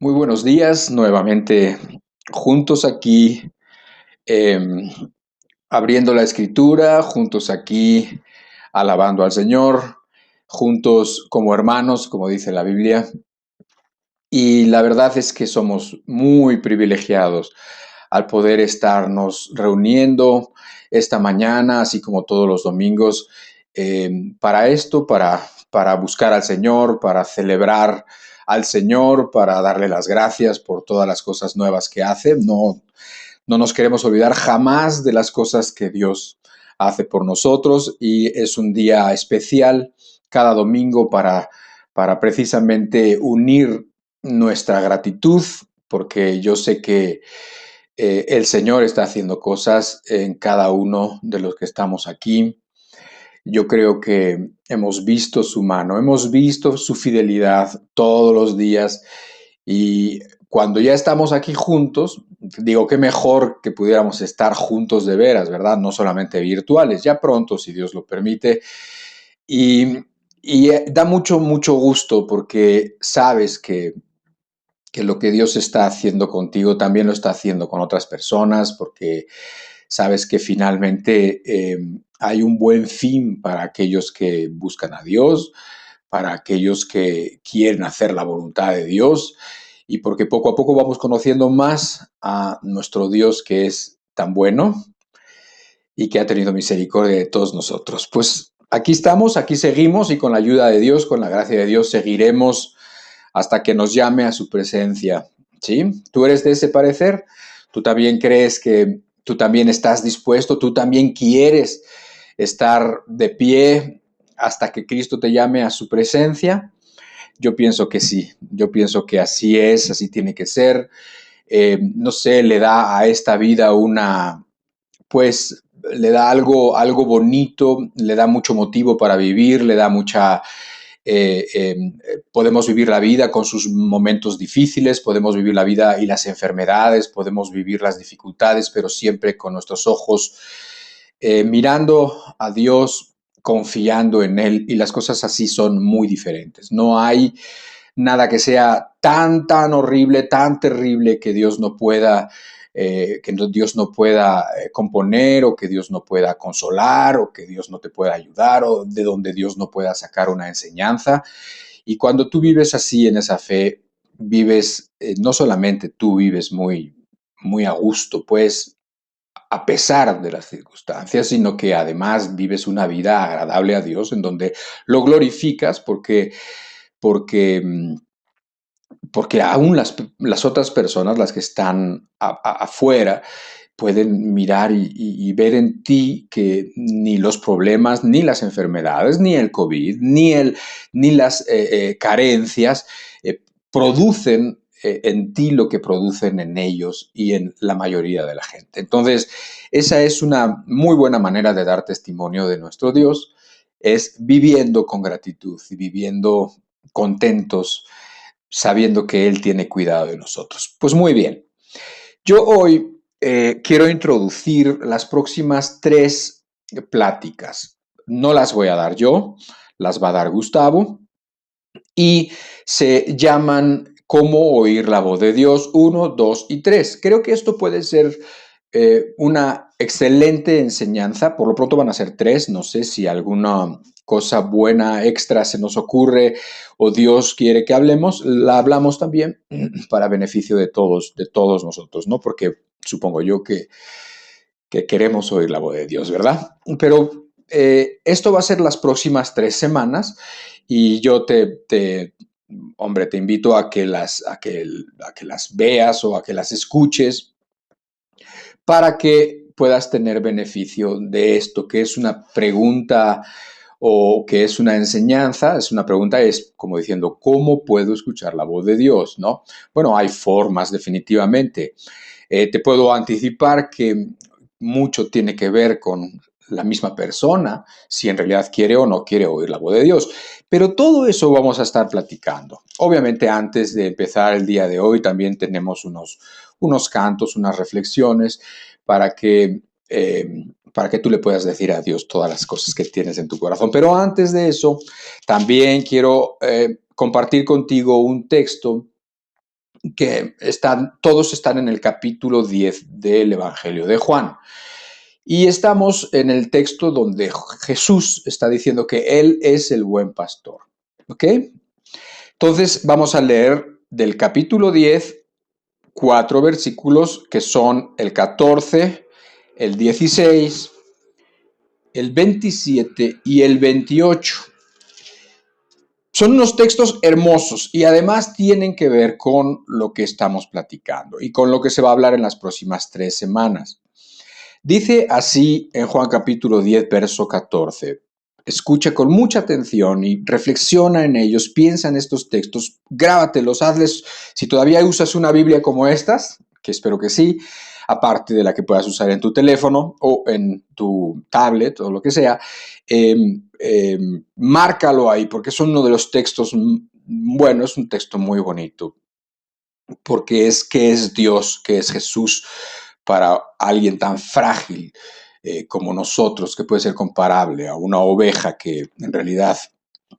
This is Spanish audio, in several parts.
Muy buenos días, nuevamente juntos aquí, em, abriendo la escritura, juntos aquí, alabando al Señor, juntos como hermanos, como dice la Biblia. Y la verdad es que somos muy privilegiados al poder estarnos reuniendo esta mañana, así como todos los domingos, para esto, para buscar al Señor, para celebrar al Señor, para darle las gracias por todas las cosas nuevas que hace. No nos queremos olvidar jamás de las cosas que Dios hace por nosotros y es un día especial cada domingo para precisamente unir nuestra gratitud, porque yo sé que el Señor está haciendo cosas en cada uno de los que estamos aquí. Yo creo que hemos visto su mano, hemos visto su fidelidad todos los días y cuando ya estamos aquí juntos, digo que mejor que pudiéramos estar juntos de veras, ¿verdad? No solamente virtuales, ya pronto, si Dios lo permite. Y, y da mucho, mucho gusto porque sabes que lo que Dios está haciendo contigo también lo está haciendo con otras personas, porque sabes que finalmente hay un buen fin para aquellos que buscan a Dios, para aquellos que quieren hacer la voluntad de Dios y porque poco a poco vamos conociendo más a nuestro Dios que es tan bueno y que ha tenido misericordia de todos nosotros. Pues aquí estamos, aquí seguimos y con la ayuda de Dios, con la gracia de Dios, seguiremos hasta que nos llame a su presencia. ¿Sí? ¿Tú eres de ese parecer? ¿Tú también crees que tú también estás dispuesto? ¿Tú también quieres estar de pie hasta que Cristo te llame a su presencia? Yo pienso que sí, yo pienso que así es, así tiene que ser. No sé, le da a esta vida pues, le da algo bonito, le da mucho motivo para vivir, le da mucha, podemos vivir la vida con sus momentos difíciles, podemos vivir la vida y las enfermedades, podemos vivir las dificultades, pero siempre con nuestros ojos mirando a Dios, confiando en Él, y las cosas así son muy diferentes. No hay nada que sea tan horrible, tan terrible que Dios no pueda Dios no pueda componer o que Dios no pueda consolar o que Dios no te pueda ayudar o de donde Dios no pueda sacar una enseñanza. Y cuando tú vives así en esa fe, vives, no solamente tú vives muy a gusto, pues a pesar de las circunstancias, sino que además vives una vida agradable a Dios en donde lo glorificas porque porque aún las otras personas, las que están afuera, pueden mirar y ver en ti que ni los problemas, ni las enfermedades, ni el COVID, ni las carencias producen en ti lo que producen en ellos y en la mayoría de la gente. Entonces, esa es una muy buena manera de dar testimonio de nuestro Dios, es viviendo con gratitud y viviendo contentos, sabiendo que Él tiene cuidado de nosotros. Pues muy bien, yo hoy quiero introducir las próximas tres pláticas. No las voy a dar yo, las va a dar Gustavo y se llaman Cómo oír la voz de Dios 1, 2 y 3. Creo que esto puede ser una excelente enseñanza. Por lo pronto van a ser tres. No sé si alguna cosa buena extra se nos ocurre o Dios quiere que hablemos. La hablamos también para beneficio de todos nosotros, ¿no? Porque supongo yo que queremos oír la voz de Dios, ¿verdad? Pero esto va a ser las próximas 3 semanas y yo hombre, te invito a que las veas o a que las escuches para que puedas tener beneficio de esto, que es una pregunta o que es una enseñanza, es una pregunta, es como diciendo, ¿cómo puedo escuchar la voz de Dios? ¿No? Bueno, hay formas definitivamente. Te puedo anticipar que mucho tiene que ver con la misma persona, si en realidad quiere o no quiere oír la voz de Dios. Pero todo eso vamos a estar platicando. Obviamente antes de empezar el día de hoy también tenemos unos cantos, unas reflexiones para para que tú le puedas decir a Dios todas las cosas que tienes en tu corazón. Pero antes de eso, también quiero compartir contigo un texto que todos están en el capítulo 10 del Evangelio de Juan. Y estamos en el texto donde Jesús está diciendo que Él es el buen pastor. ¿Ok? Entonces vamos a leer del capítulo 10 4 versículos que son el 14, el 16, el 27 y el 28. Son unos textos hermosos y además tienen que ver con lo que estamos platicando y con lo que se va a hablar en las próximas 3 semanas. Dice así en Juan capítulo 10, verso 14. Escucha con mucha atención y reflexiona en ellos, piensa en estos textos, grábatelos, hazles, si todavía usas una Biblia como estas, que espero que sí, aparte de la que puedas usar en tu teléfono o en tu tablet o lo que sea, eh, márcalo ahí, porque es uno de los textos, bueno, es un texto muy bonito, porque es que es Dios, que es Jesús para alguien tan frágil como nosotros, que puede ser comparable a una oveja, que en realidad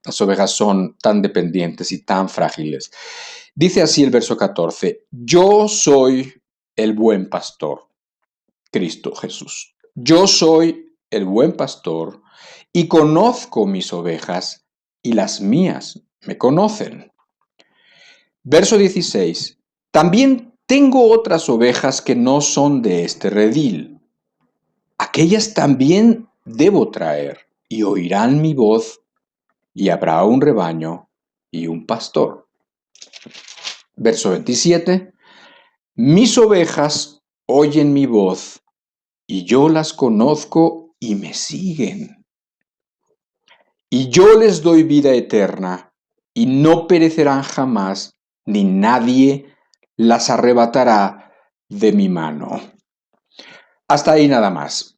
las ovejas son tan dependientes y tan frágiles. Dice así el verso 14, yo soy el buen pastor, Cristo Jesús. Yo soy el buen pastor y conozco mis ovejas y las mías me conocen. Verso 16. También tengo otras ovejas que no son de este redil. Aquellas también debo traer y oirán mi voz y habrá un rebaño y un pastor. Verso 27. Mis ovejas oyen mi voz y yo las conozco y me siguen. Y yo les doy vida eterna y no perecerán jamás, ni nadie las arrebatará de mi mano. Hasta ahí nada más.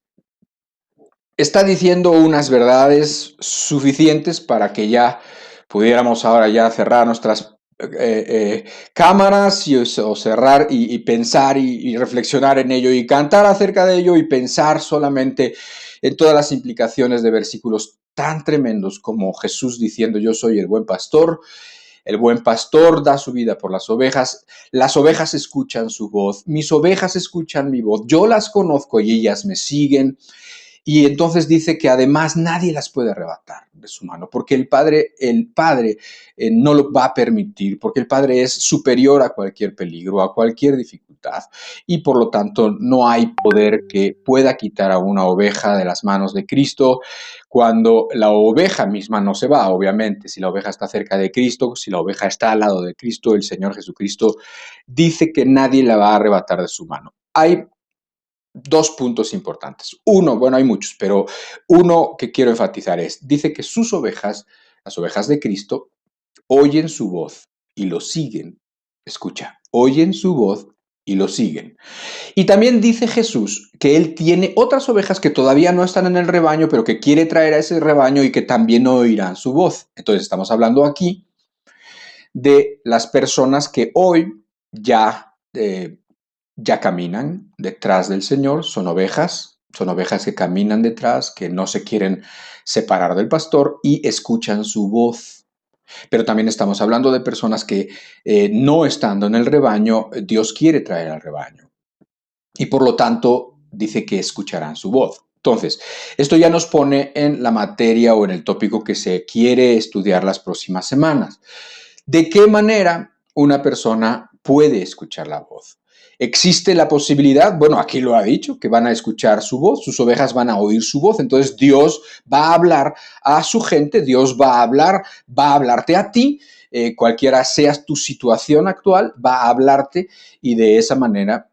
Está diciendo unas verdades suficientes para que ya pudiéramos ahora ya cerrar nuestras cámaras o cerrar y pensar y reflexionar en ello y cantar acerca de ello y pensar solamente en todas las implicaciones de versículos tan tremendos como Jesús diciendo yo soy el buen pastor da su vida por las ovejas escuchan su voz, mis ovejas escuchan mi voz, yo las conozco y ellas me siguen. Y entonces dice que además nadie las puede arrebatar de su mano, porque el Padre no lo va a permitir, porque el Padre es superior a cualquier peligro, a cualquier dificultad, y por lo tanto no hay poder que pueda quitar a una oveja de las manos de Cristo cuando la oveja misma no se va, obviamente. Si la oveja está cerca de Cristo, si la oveja está al lado de Cristo, el Señor Jesucristo dice que nadie la va a arrebatar de su mano. Hay dos puntos importantes. Uno, bueno, hay muchos, pero uno que quiero enfatizar dice que sus ovejas, las ovejas de Cristo, oyen su voz y lo siguen. Escucha, oyen su voz y lo siguen. Y también dice Jesús que Él tiene otras ovejas que todavía no están en el rebaño, pero que quiere traer a ese rebaño y que también oirán su voz. Entonces estamos hablando aquí de las personas que hoy ya caminan detrás del Señor, son ovejas que caminan detrás, que no se quieren separar del pastor y escuchan su voz. Pero también estamos hablando de personas que no estando en el rebaño, Dios quiere traer al rebaño. Y por lo tanto dice que escucharán su voz. Entonces, esto ya nos pone en la materia o en el tópico que se quiere estudiar las próximas semanas. ¿De qué manera una persona puede escuchar la voz? ¿Existe la posibilidad? Bueno, aquí lo ha dicho, que van a escuchar su voz, sus ovejas van a oír su voz, entonces Dios va a hablar a su gente, Dios va a hablarte a ti, cualquiera sea tu situación actual, va a hablarte y de esa manera,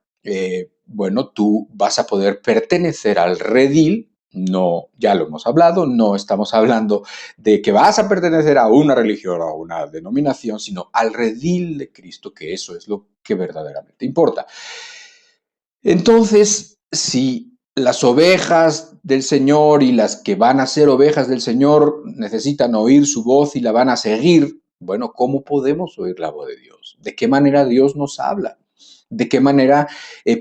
bueno, tú vas a poder pertenecer al redil. No, ya lo hemos hablado, no estamos hablando de que vas a pertenecer a una religión o a una denominación, sino al redil de Cristo, que eso es lo que verdaderamente importa. Entonces, si las ovejas del Señor y las que van a ser ovejas del Señor necesitan oír su voz y la van a seguir, bueno, ¿cómo podemos oír la voz de Dios? ¿De qué manera Dios nos habla? ¿De qué manera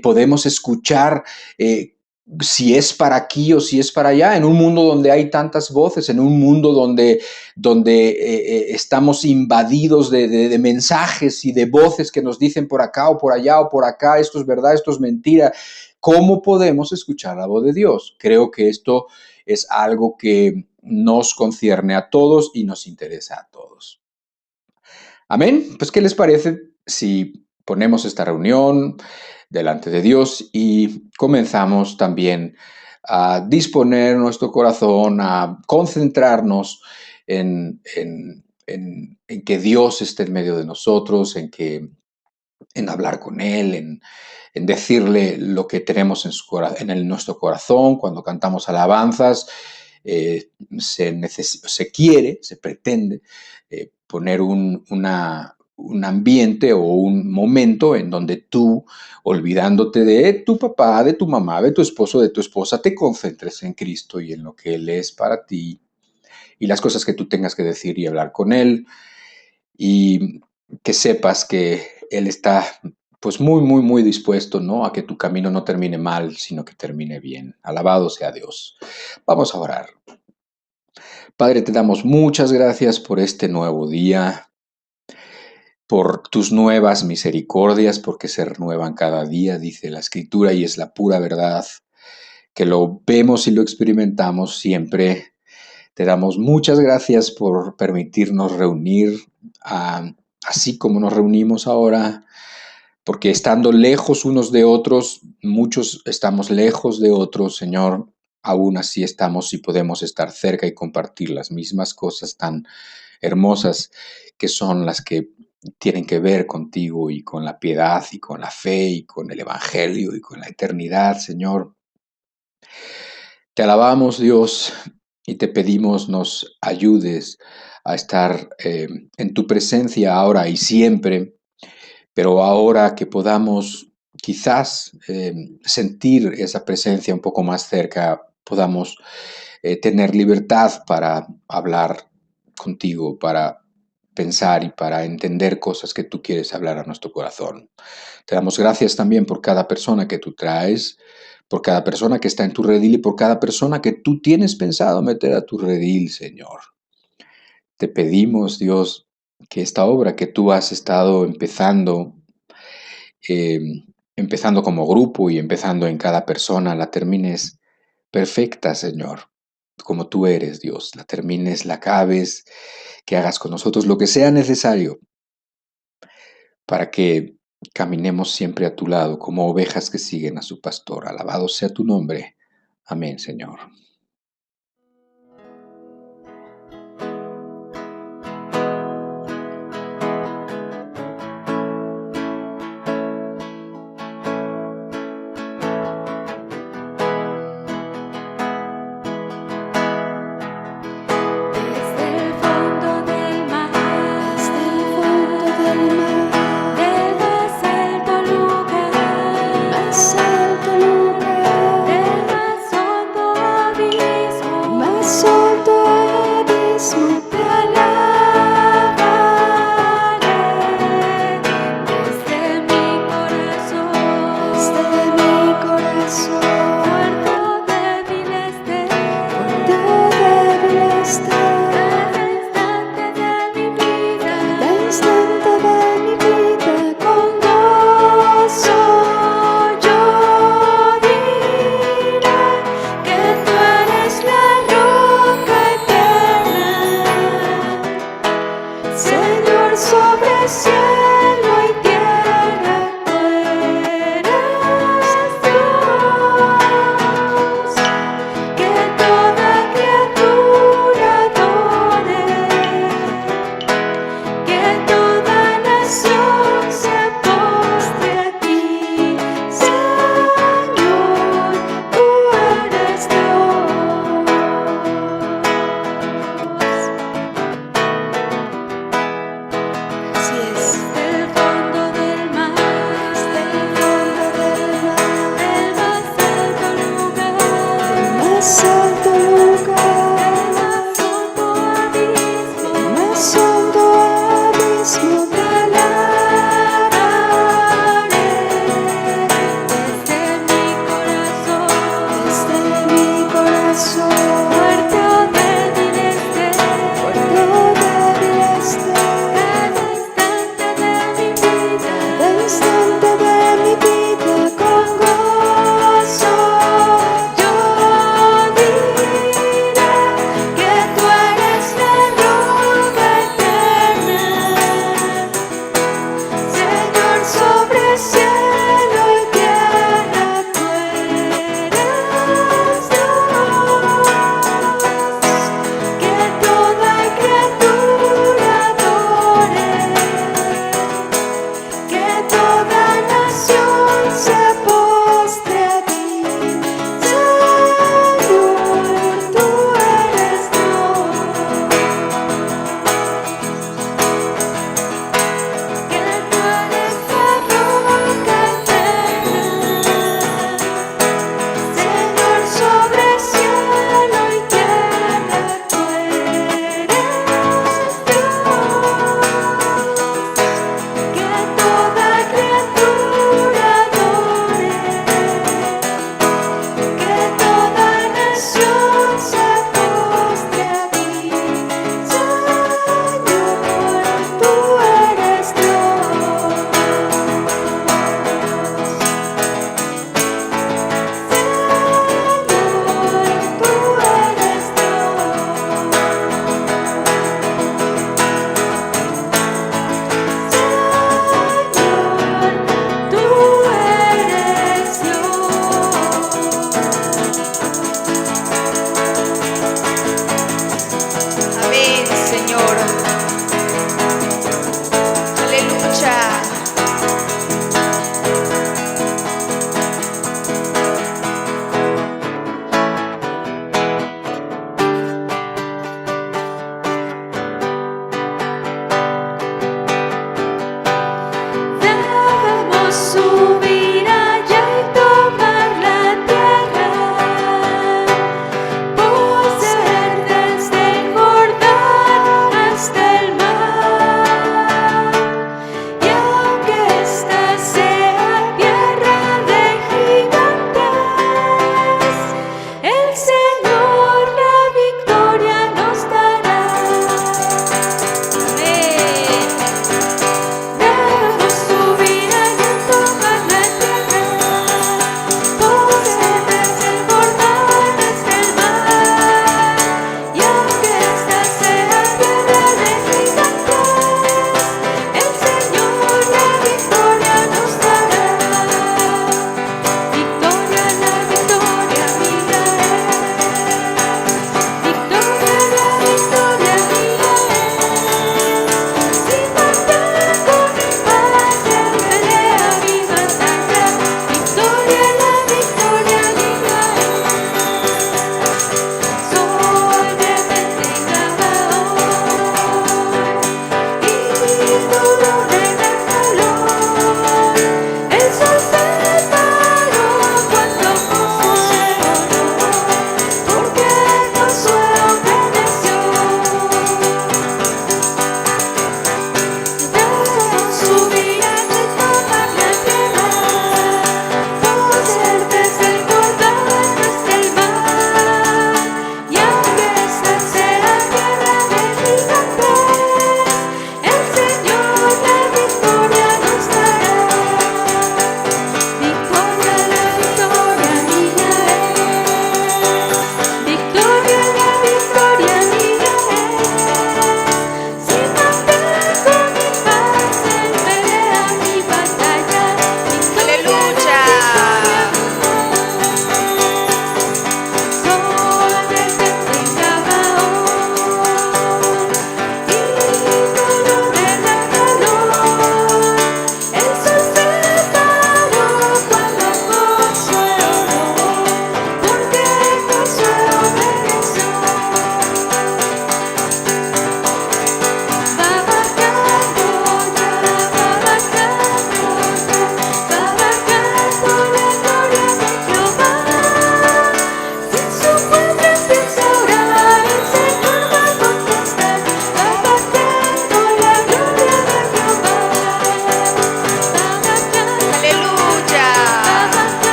podemos escuchar si es para aquí o si es para allá, en un mundo donde hay tantas voces, en un mundo donde estamos invadidos de mensajes y de voces que nos dicen por acá o por allá o por acá, esto es verdad, esto es mentira. ¿Cómo podemos escuchar la voz de Dios? Creo que esto es algo que nos concierne a todos y nos interesa a todos. Amén. Pues, ¿qué les parece si ponemos esta reunión delante de Dios y comenzamos también a disponer nuestro corazón, a concentrarnos en que Dios esté en medio de nosotros, en hablar con Él, en decirle lo que tenemos en nuestro corazón cuando cantamos alabanzas? Se quiere, se pretende poner un ambiente o un momento en donde tú, olvidándote de tu papá, de tu mamá, de tu esposo, de tu esposa, te concentres en Cristo y en lo que Él es para ti y las cosas que tú tengas que decir y hablar con Él, y que sepas que Él está pues muy, muy, muy dispuesto, ¿no?, a que tu camino no termine mal, sino que termine bien. Alabado sea Dios. Vamos a orar. Padre, te damos muchas gracias por este nuevo día, por tus nuevas misericordias, porque se renuevan cada día, dice la Escritura, y es la pura verdad, que lo vemos y lo experimentamos siempre. Te damos muchas gracias por permitirnos reunir, así como nos reunimos ahora, porque estando lejos unos de otros, muchos estamos lejos de otros, Señor, aún así estamos y podemos estar cerca y compartir las mismas cosas tan hermosas que son las que tienen que ver contigo y con la piedad y con la fe y con el Evangelio y con la eternidad, Señor. Te alabamos, Dios, y te pedimos nos ayudes a estar en tu presencia ahora y siempre, pero ahora que podamos quizás sentir esa presencia un poco más cerca, podamos tener libertad para hablar contigo, para pensar y para entender cosas que tú quieres hablar a nuestro corazón. Te damos gracias también por cada persona que tú traes, por cada persona que está en tu redil y por cada persona que tú tienes pensado meter a tu redil, Señor. Te pedimos, Dios, que esta obra que tú has estado eh, empezando como grupo y empezando en cada persona, la termines perfecta, Señor, como tú eres, Dios. La termines, la acabes, que hagas con nosotros lo que sea necesario para que caminemos siempre a tu lado como ovejas que siguen a su pastor. Alabado sea tu nombre. Amén, Señor. Desde el fondo del mar, del más alto lugar, del más hondo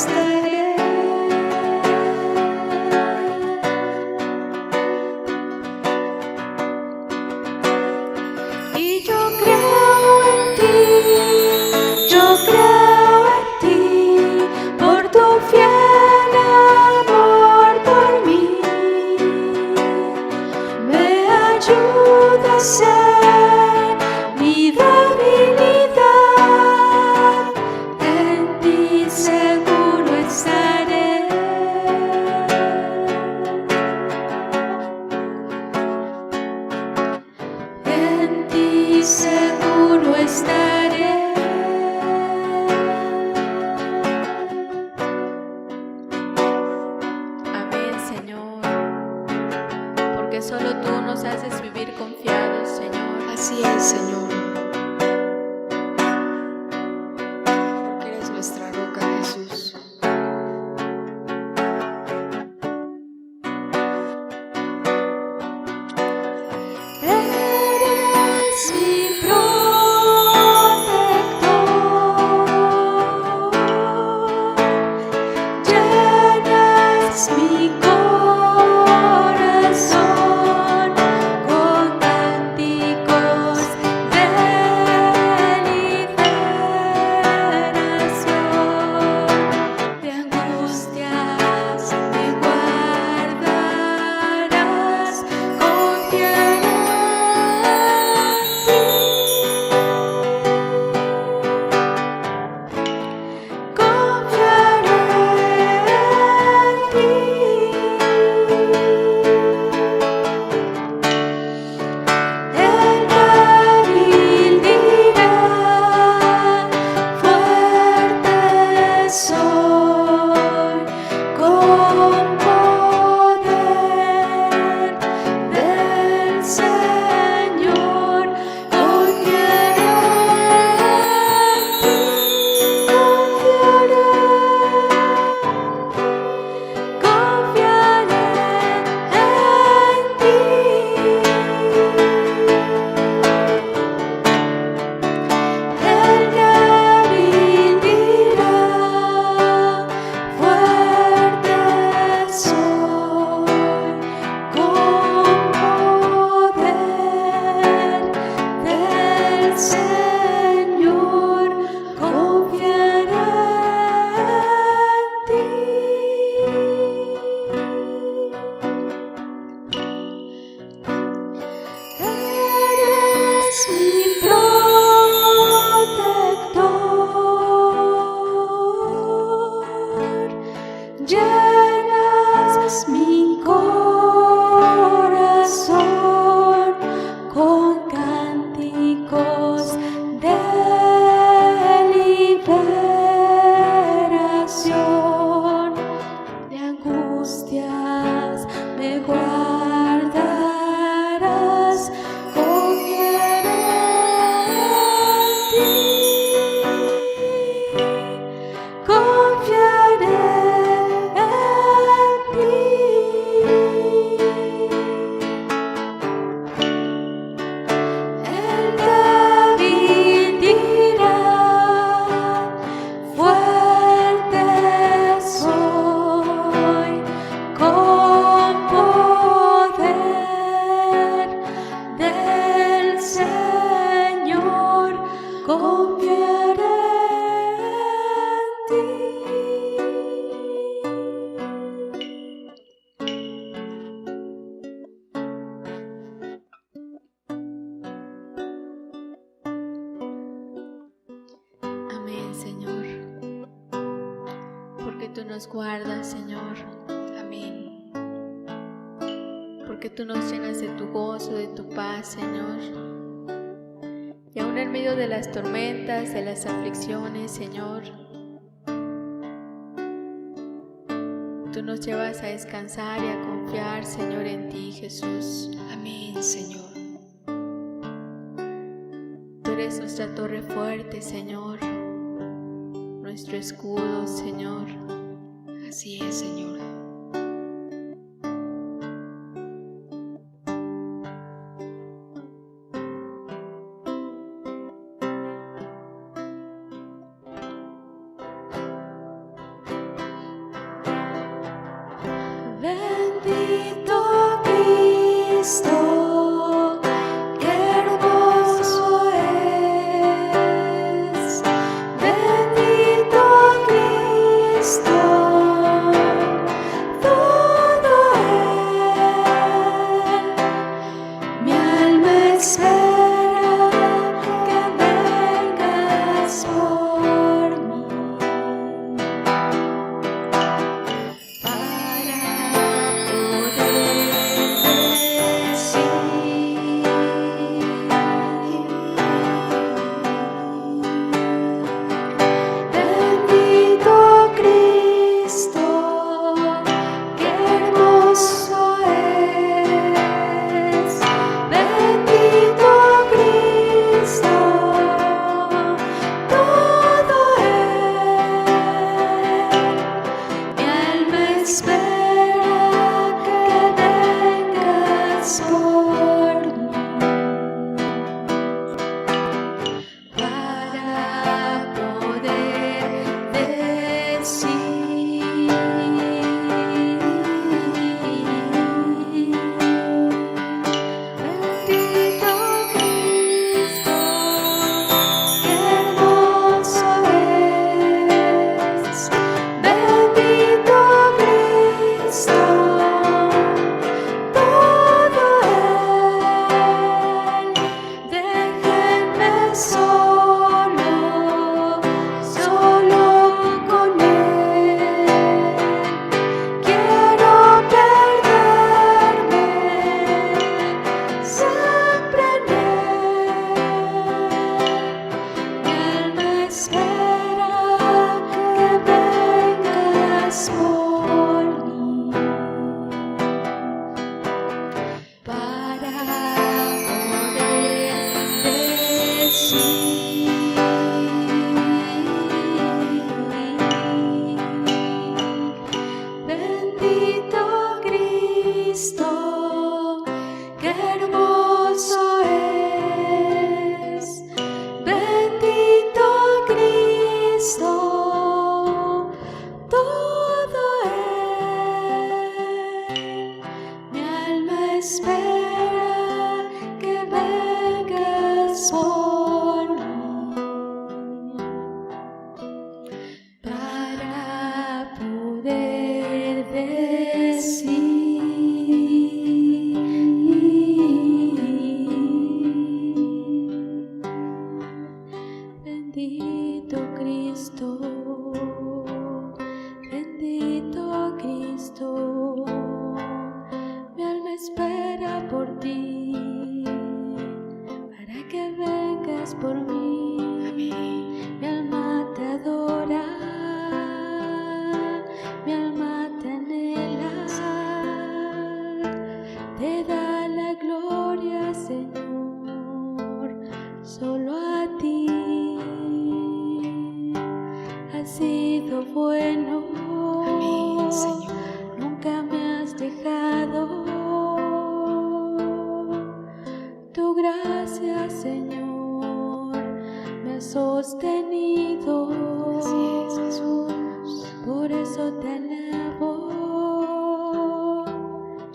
estaré. Y yo creo en ti, yo creo en ti, por tu fiel amor por mí. Me ayuda a ser mi debilidad, en ti seguro estaré. En ti seguro estaré. Amén, Señor, porque solo tú nos haces vivir confiados, Señor. Así es, Señor. Porque eres nuestra roca, Jesús. Eres mi protector, llenas mi corazón con cánticos de liberación, de angustias me guardarás, confiaré en ti, confiaré en ti. El débil dirá, fuerte soy, con poder del Señor, confiaré en ti, confiaré en ti. El débil dirá, fuerte soy, con poder del Señor, confiaré en ti. Eres mi protector, llenas mi corazón con cánticos de liberación, de angustias me guardarás, confiaré en ti, confiaré en ti. El débil dirá, fuerte soy, con poder del Señor, confiaré en ti. Amén, Señor, porque tú nos guardas, Señor. Amén. Porque tú nos llenas de tu gozo, de tu paz, Señor. Y aún en medio de las tormentas, de las aflicciones, Señor, tú nos llevas a descansar y a confiar, Señor, en ti, Jesús. Amén, Señor. Tú eres nuestra torre fuerte, Señor, nuestro escudo, Señor. Así es, Señor. bendito Cristo, mi alma espera por ti, para que vengas por mí. Amén. Mi alma te adora, mi alma te anhela, te da la gloria, Señor, solo a ti. Has sido bueno, Amén, Señor. nunca me has dejado. Tu gracia, Señor, me ha sostenido. Así es, Jesús. Por eso te alabo,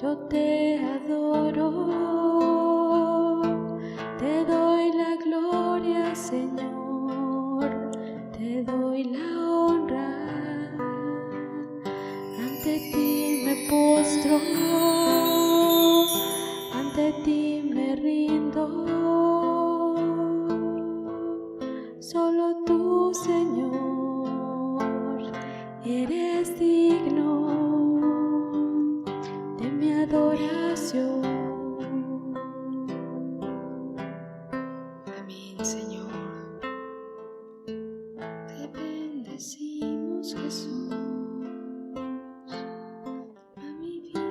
yo te adoro, te doy la gloria, Señor, te doy la honra. Ante ti me postro, ante ti me rindo. Solo tú, Señor, eres digno de mi adoración. Amén, Señor. Te bendecimos, Jesús, a mi vida,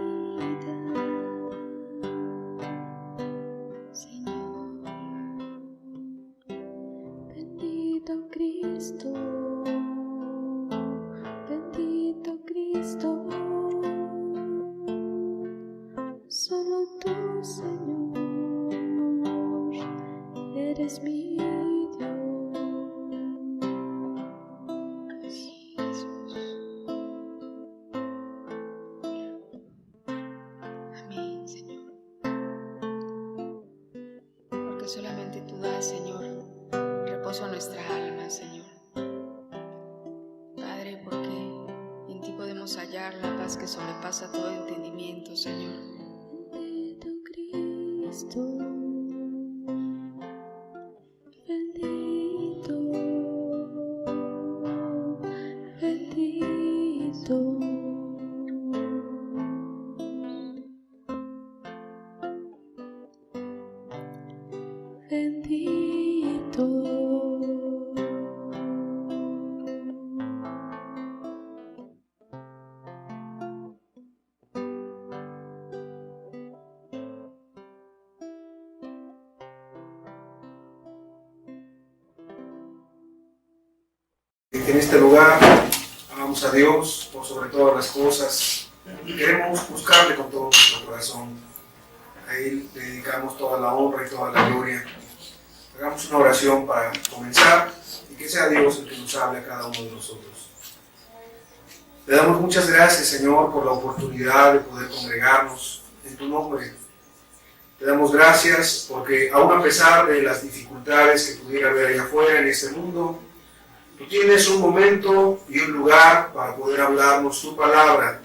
Señor. Bendito Cristo, bendito Cristo, solo tú, Señor, eres mi Dios. Sí, Jesús. Amén, Señor. Porque solamente tú das, Señor, reposo a nuestra alma, Señor. Padre, porque en ti podemos hallar la paz que sobrepasa todo entendimiento, Señor. Bendito Cristo, bendito, bendito. Bendito. En este lugar amamos a Dios por sobre todas las cosas y queremos buscarle con todo nuestro corazón. A Él le dedicamos toda la honra y toda la gloria. Hagamos una oración para comenzar y que sea Dios el que nos hable a cada uno de nosotros. Le damos muchas gracias, Señor, por la oportunidad de poder congregarnos en tu nombre. Le damos gracias porque aun a pesar de las dificultades que pudiera haber allá afuera en este mundo, tú tienes un momento y un lugar para poder hablarnos tu palabra.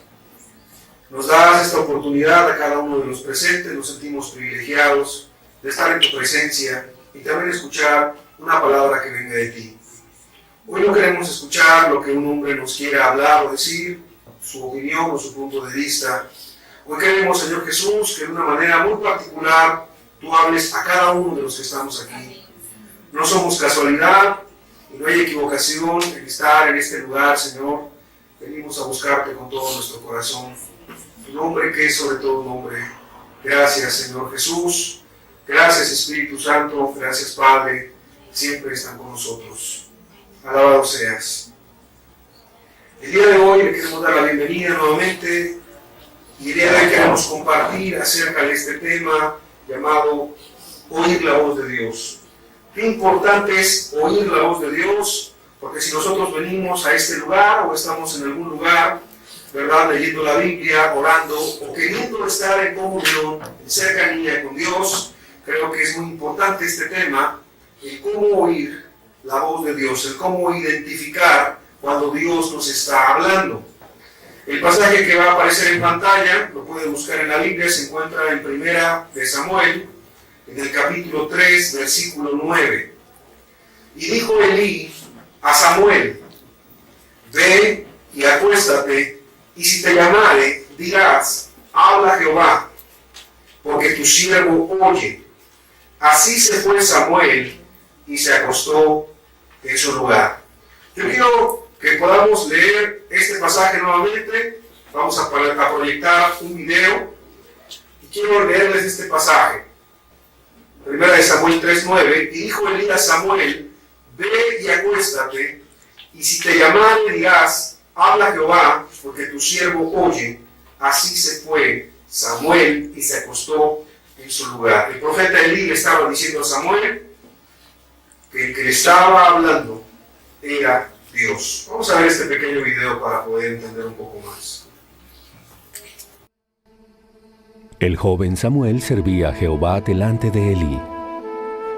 Nos das esta oportunidad a cada uno de los presentes, nos sentimos privilegiados de estar en tu presencia y también escuchar una palabra que venga de ti. Hoy no queremos escuchar lo que un hombre nos quiera hablar o decir, su opinión o su punto de vista. Hoy queremos, Señor Jesús, que de una manera muy particular tú hables a cada uno de los que estamos aquí. No somos casualidad, y no hay equivocación en estar en este lugar, Señor. Venimos a buscarte con todo nuestro corazón. Tu nombre que es sobre todo nombre. Gracias, Señor Jesús. Gracias, Espíritu Santo. Gracias, Padre. Siempre están con nosotros. Alabado seas. El día de hoy le queremos dar la bienvenida nuevamente. Y el día de hoy queremos compartir acerca de este tema llamado Oír la voz de Dios. Qué importante es oír la voz de Dios, porque si nosotros venimos a este lugar o estamos en algún lugar, ¿verdad?, leyendo la Biblia, orando o queriendo estar en comunión, en cercanía con Dios, creo que es muy importante este tema, el cómo oír la voz de Dios, el cómo identificar cuando Dios nos está hablando. El pasaje que va a aparecer en pantalla, lo pueden buscar en la Biblia, se encuentra en 1 de Samuel, en el capítulo 3, versículo 9. Y dijo Elí a Samuel, ve y acuéstate, y si te llamare, dirás, habla Jehová, porque tu siervo oye. Así se fue Samuel y se acostó en su lugar. Yo quiero que podamos leer este pasaje nuevamente. Vamos a proyectar un video y quiero leerles este pasaje. Primera de Samuel 3:9. Y dijo Elí a Samuel, ve y acuéstate, y si te llamare dirás, habla Jehová, porque tu siervo oye. Así se fue Samuel y se acostó en su lugar. El profeta Elí le estaba diciendo a Samuel que el que le estaba hablando era Dios. Vamos a ver este pequeño video para poder entender un poco más. El joven Samuel servía a Jehová delante de Elí.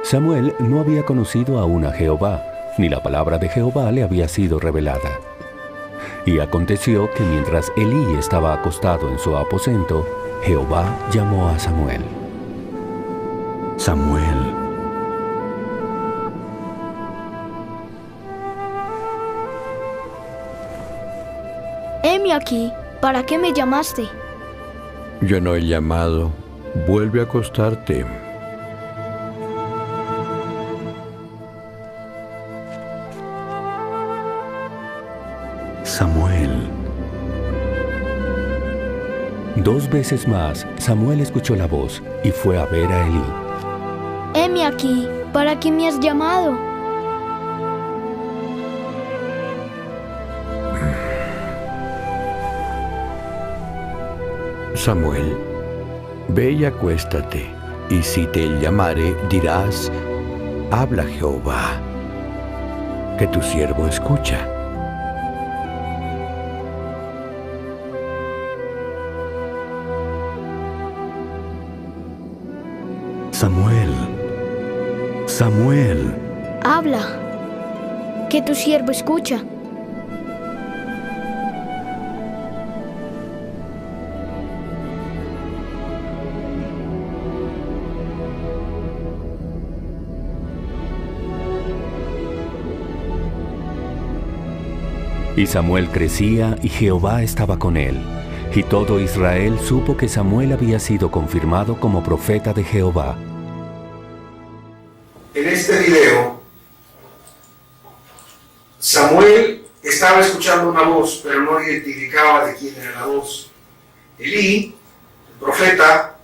Samuel no había conocido aún a Jehová, ni la palabra de Jehová le había sido revelada. Y aconteció que mientras Elí estaba acostado en su aposento, Jehová llamó a Samuel. Samuel. Heme aquí, ¿para qué me llamaste? Yo no he llamado, vuelve a acostarte. Samuel. 2 veces más, Samuel escuchó la voz y fue a ver a Elí. Heme aquí, ¿para qué me has llamado? Samuel, ve y acuéstate, y si te llamare, dirás, habla Jehová, que tu siervo escucha. Samuel. Samuel. Habla, que tu siervo escucha. Y Samuel crecía y Jehová estaba con él. Y todo Israel supo que Samuel había sido confirmado como profeta de Jehová. En este video, Samuel estaba escuchando una voz, pero no identificaba de quién era la voz. Elí, el profeta,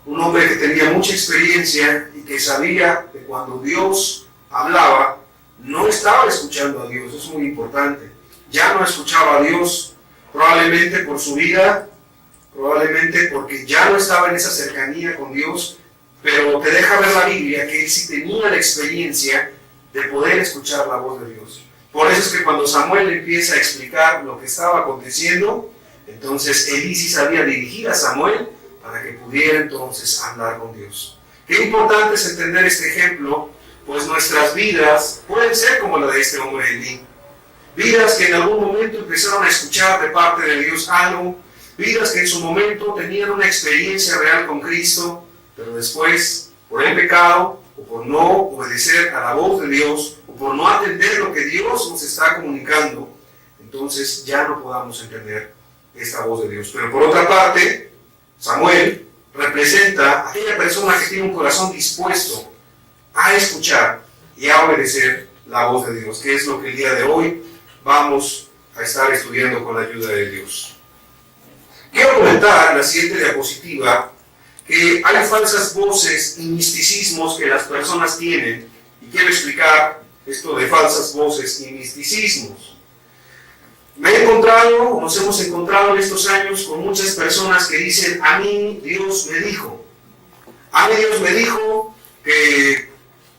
un hombre que tenía mucha experiencia y que sabía que cuando Dios hablaba, no estaba escuchando a Dios. Eso es muy importante. Ya no escuchaba a Dios, probablemente por su vida, probablemente porque ya no estaba en esa cercanía con Dios, pero te deja ver la Biblia que él sí tenía la experiencia de poder escuchar la voz de Dios. Por eso es que cuando Samuel empieza a explicar lo que estaba aconteciendo, entonces Elí sí sabía dirigir a Samuel para que pudiera entonces hablar con Dios. Qué importante es entender este ejemplo, pues nuestras vidas pueden ser como la de este hombre Elí. Vidas que en algún momento empezaron a escuchar de parte de Dios algo, vidas que en su momento tenían una experiencia real con Cristo, pero después, por el pecado, o por no obedecer a la voz de Dios, o por no atender lo que Dios nos está comunicando, entonces ya no podamos entender esta voz de Dios. Pero por otra parte, Samuel representa a aquella persona que tiene un corazón dispuesto a escuchar y a obedecer la voz de Dios, que es lo que el día de hoy vamos a estar estudiando con la ayuda de Dios. Quiero comentar en la siguiente diapositiva que hay falsas voces y misticismos que las personas tienen, y quiero explicar esto de falsas voces y misticismos. Nos hemos encontrado en estos años con muchas personas que dicen, a mí Dios me dijo. A mí Dios me dijo que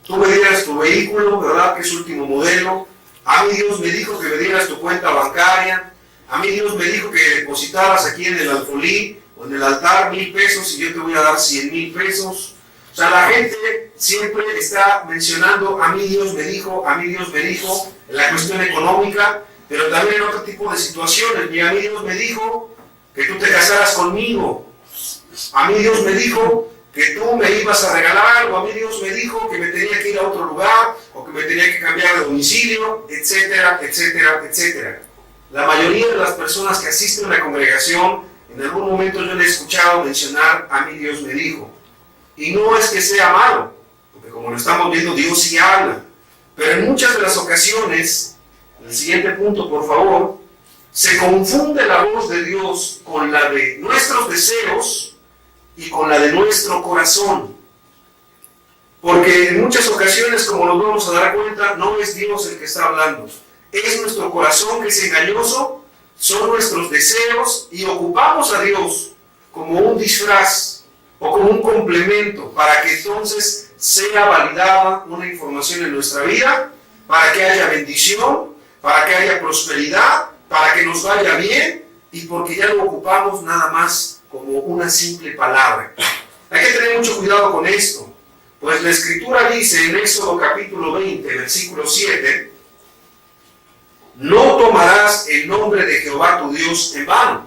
tú me dieras tu vehículo, ¿verdad? Que es último modelo. A mí Dios me dijo que me dieras tu cuenta bancaria. A mí Dios me dijo que depositaras aquí en el alfolí o en el altar 1,000 pesos y yo te voy a dar 100,000 pesos. O sea, la gente siempre está mencionando, a mí Dios me dijo, en la cuestión económica, pero también en otro tipo de situaciones. Y a mí Dios me dijo que tú te casaras conmigo. A mí Dios me dijo que tú me ibas a regalar, o a mí Dios me dijo que me tenía que ir a otro lugar, o que me tenía que cambiar de domicilio, etcétera, etcétera, etcétera. La mayoría de las personas que asisten a una congregación, en algún momento yo le he escuchado mencionar, a mí Dios me dijo. Y no es que sea malo, porque como lo estamos viendo, Dios sí habla. Pero en muchas de las ocasiones, el siguiente punto, por favor, se confunde la voz de Dios con la de nuestros deseos y con la de nuestro corazón. Porque en muchas ocasiones, como nos vamos a dar cuenta, no es Dios el que está hablando. Es nuestro corazón que es engañoso, son nuestros deseos, y ocupamos a Dios como un disfraz o como un complemento para que entonces sea validada una información en nuestra vida, para que haya bendición, para que haya prosperidad, para que nos vaya bien, y porque ya lo ocupamos nada más como una simple palabra. Hay que tener mucho cuidado con esto, pues la Escritura dice en Éxodo capítulo 20, versículo 7, no tomarás el nombre de Jehová tu Dios en vano,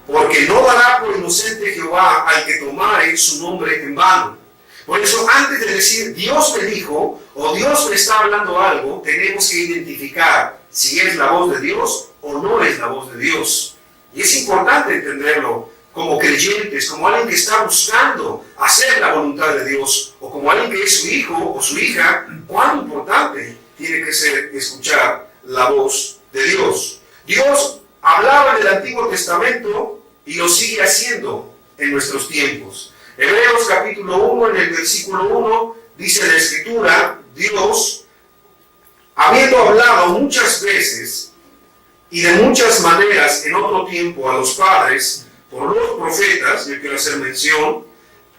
porque no dará por inocente Jehová al que tomare su nombre en vano. Por eso, antes de decir Dios me dijo o Dios me está hablando algo, tenemos que identificar si es la voz de Dios o no es la voz de Dios. Y es importante entenderlo como creyentes, como alguien que está buscando hacer la voluntad de Dios, o como alguien que es su hijo o su hija. Cuán importante tiene que ser escuchar la voz de Dios. Dios hablaba en el Antiguo Testamento y lo sigue haciendo en nuestros tiempos. Hebreos capítulo 1, en el versículo 1, dice la Escritura, Dios, habiendo hablado muchas veces y de muchas maneras en otro tiempo a los padres, por los profetas, yo quiero hacer mención,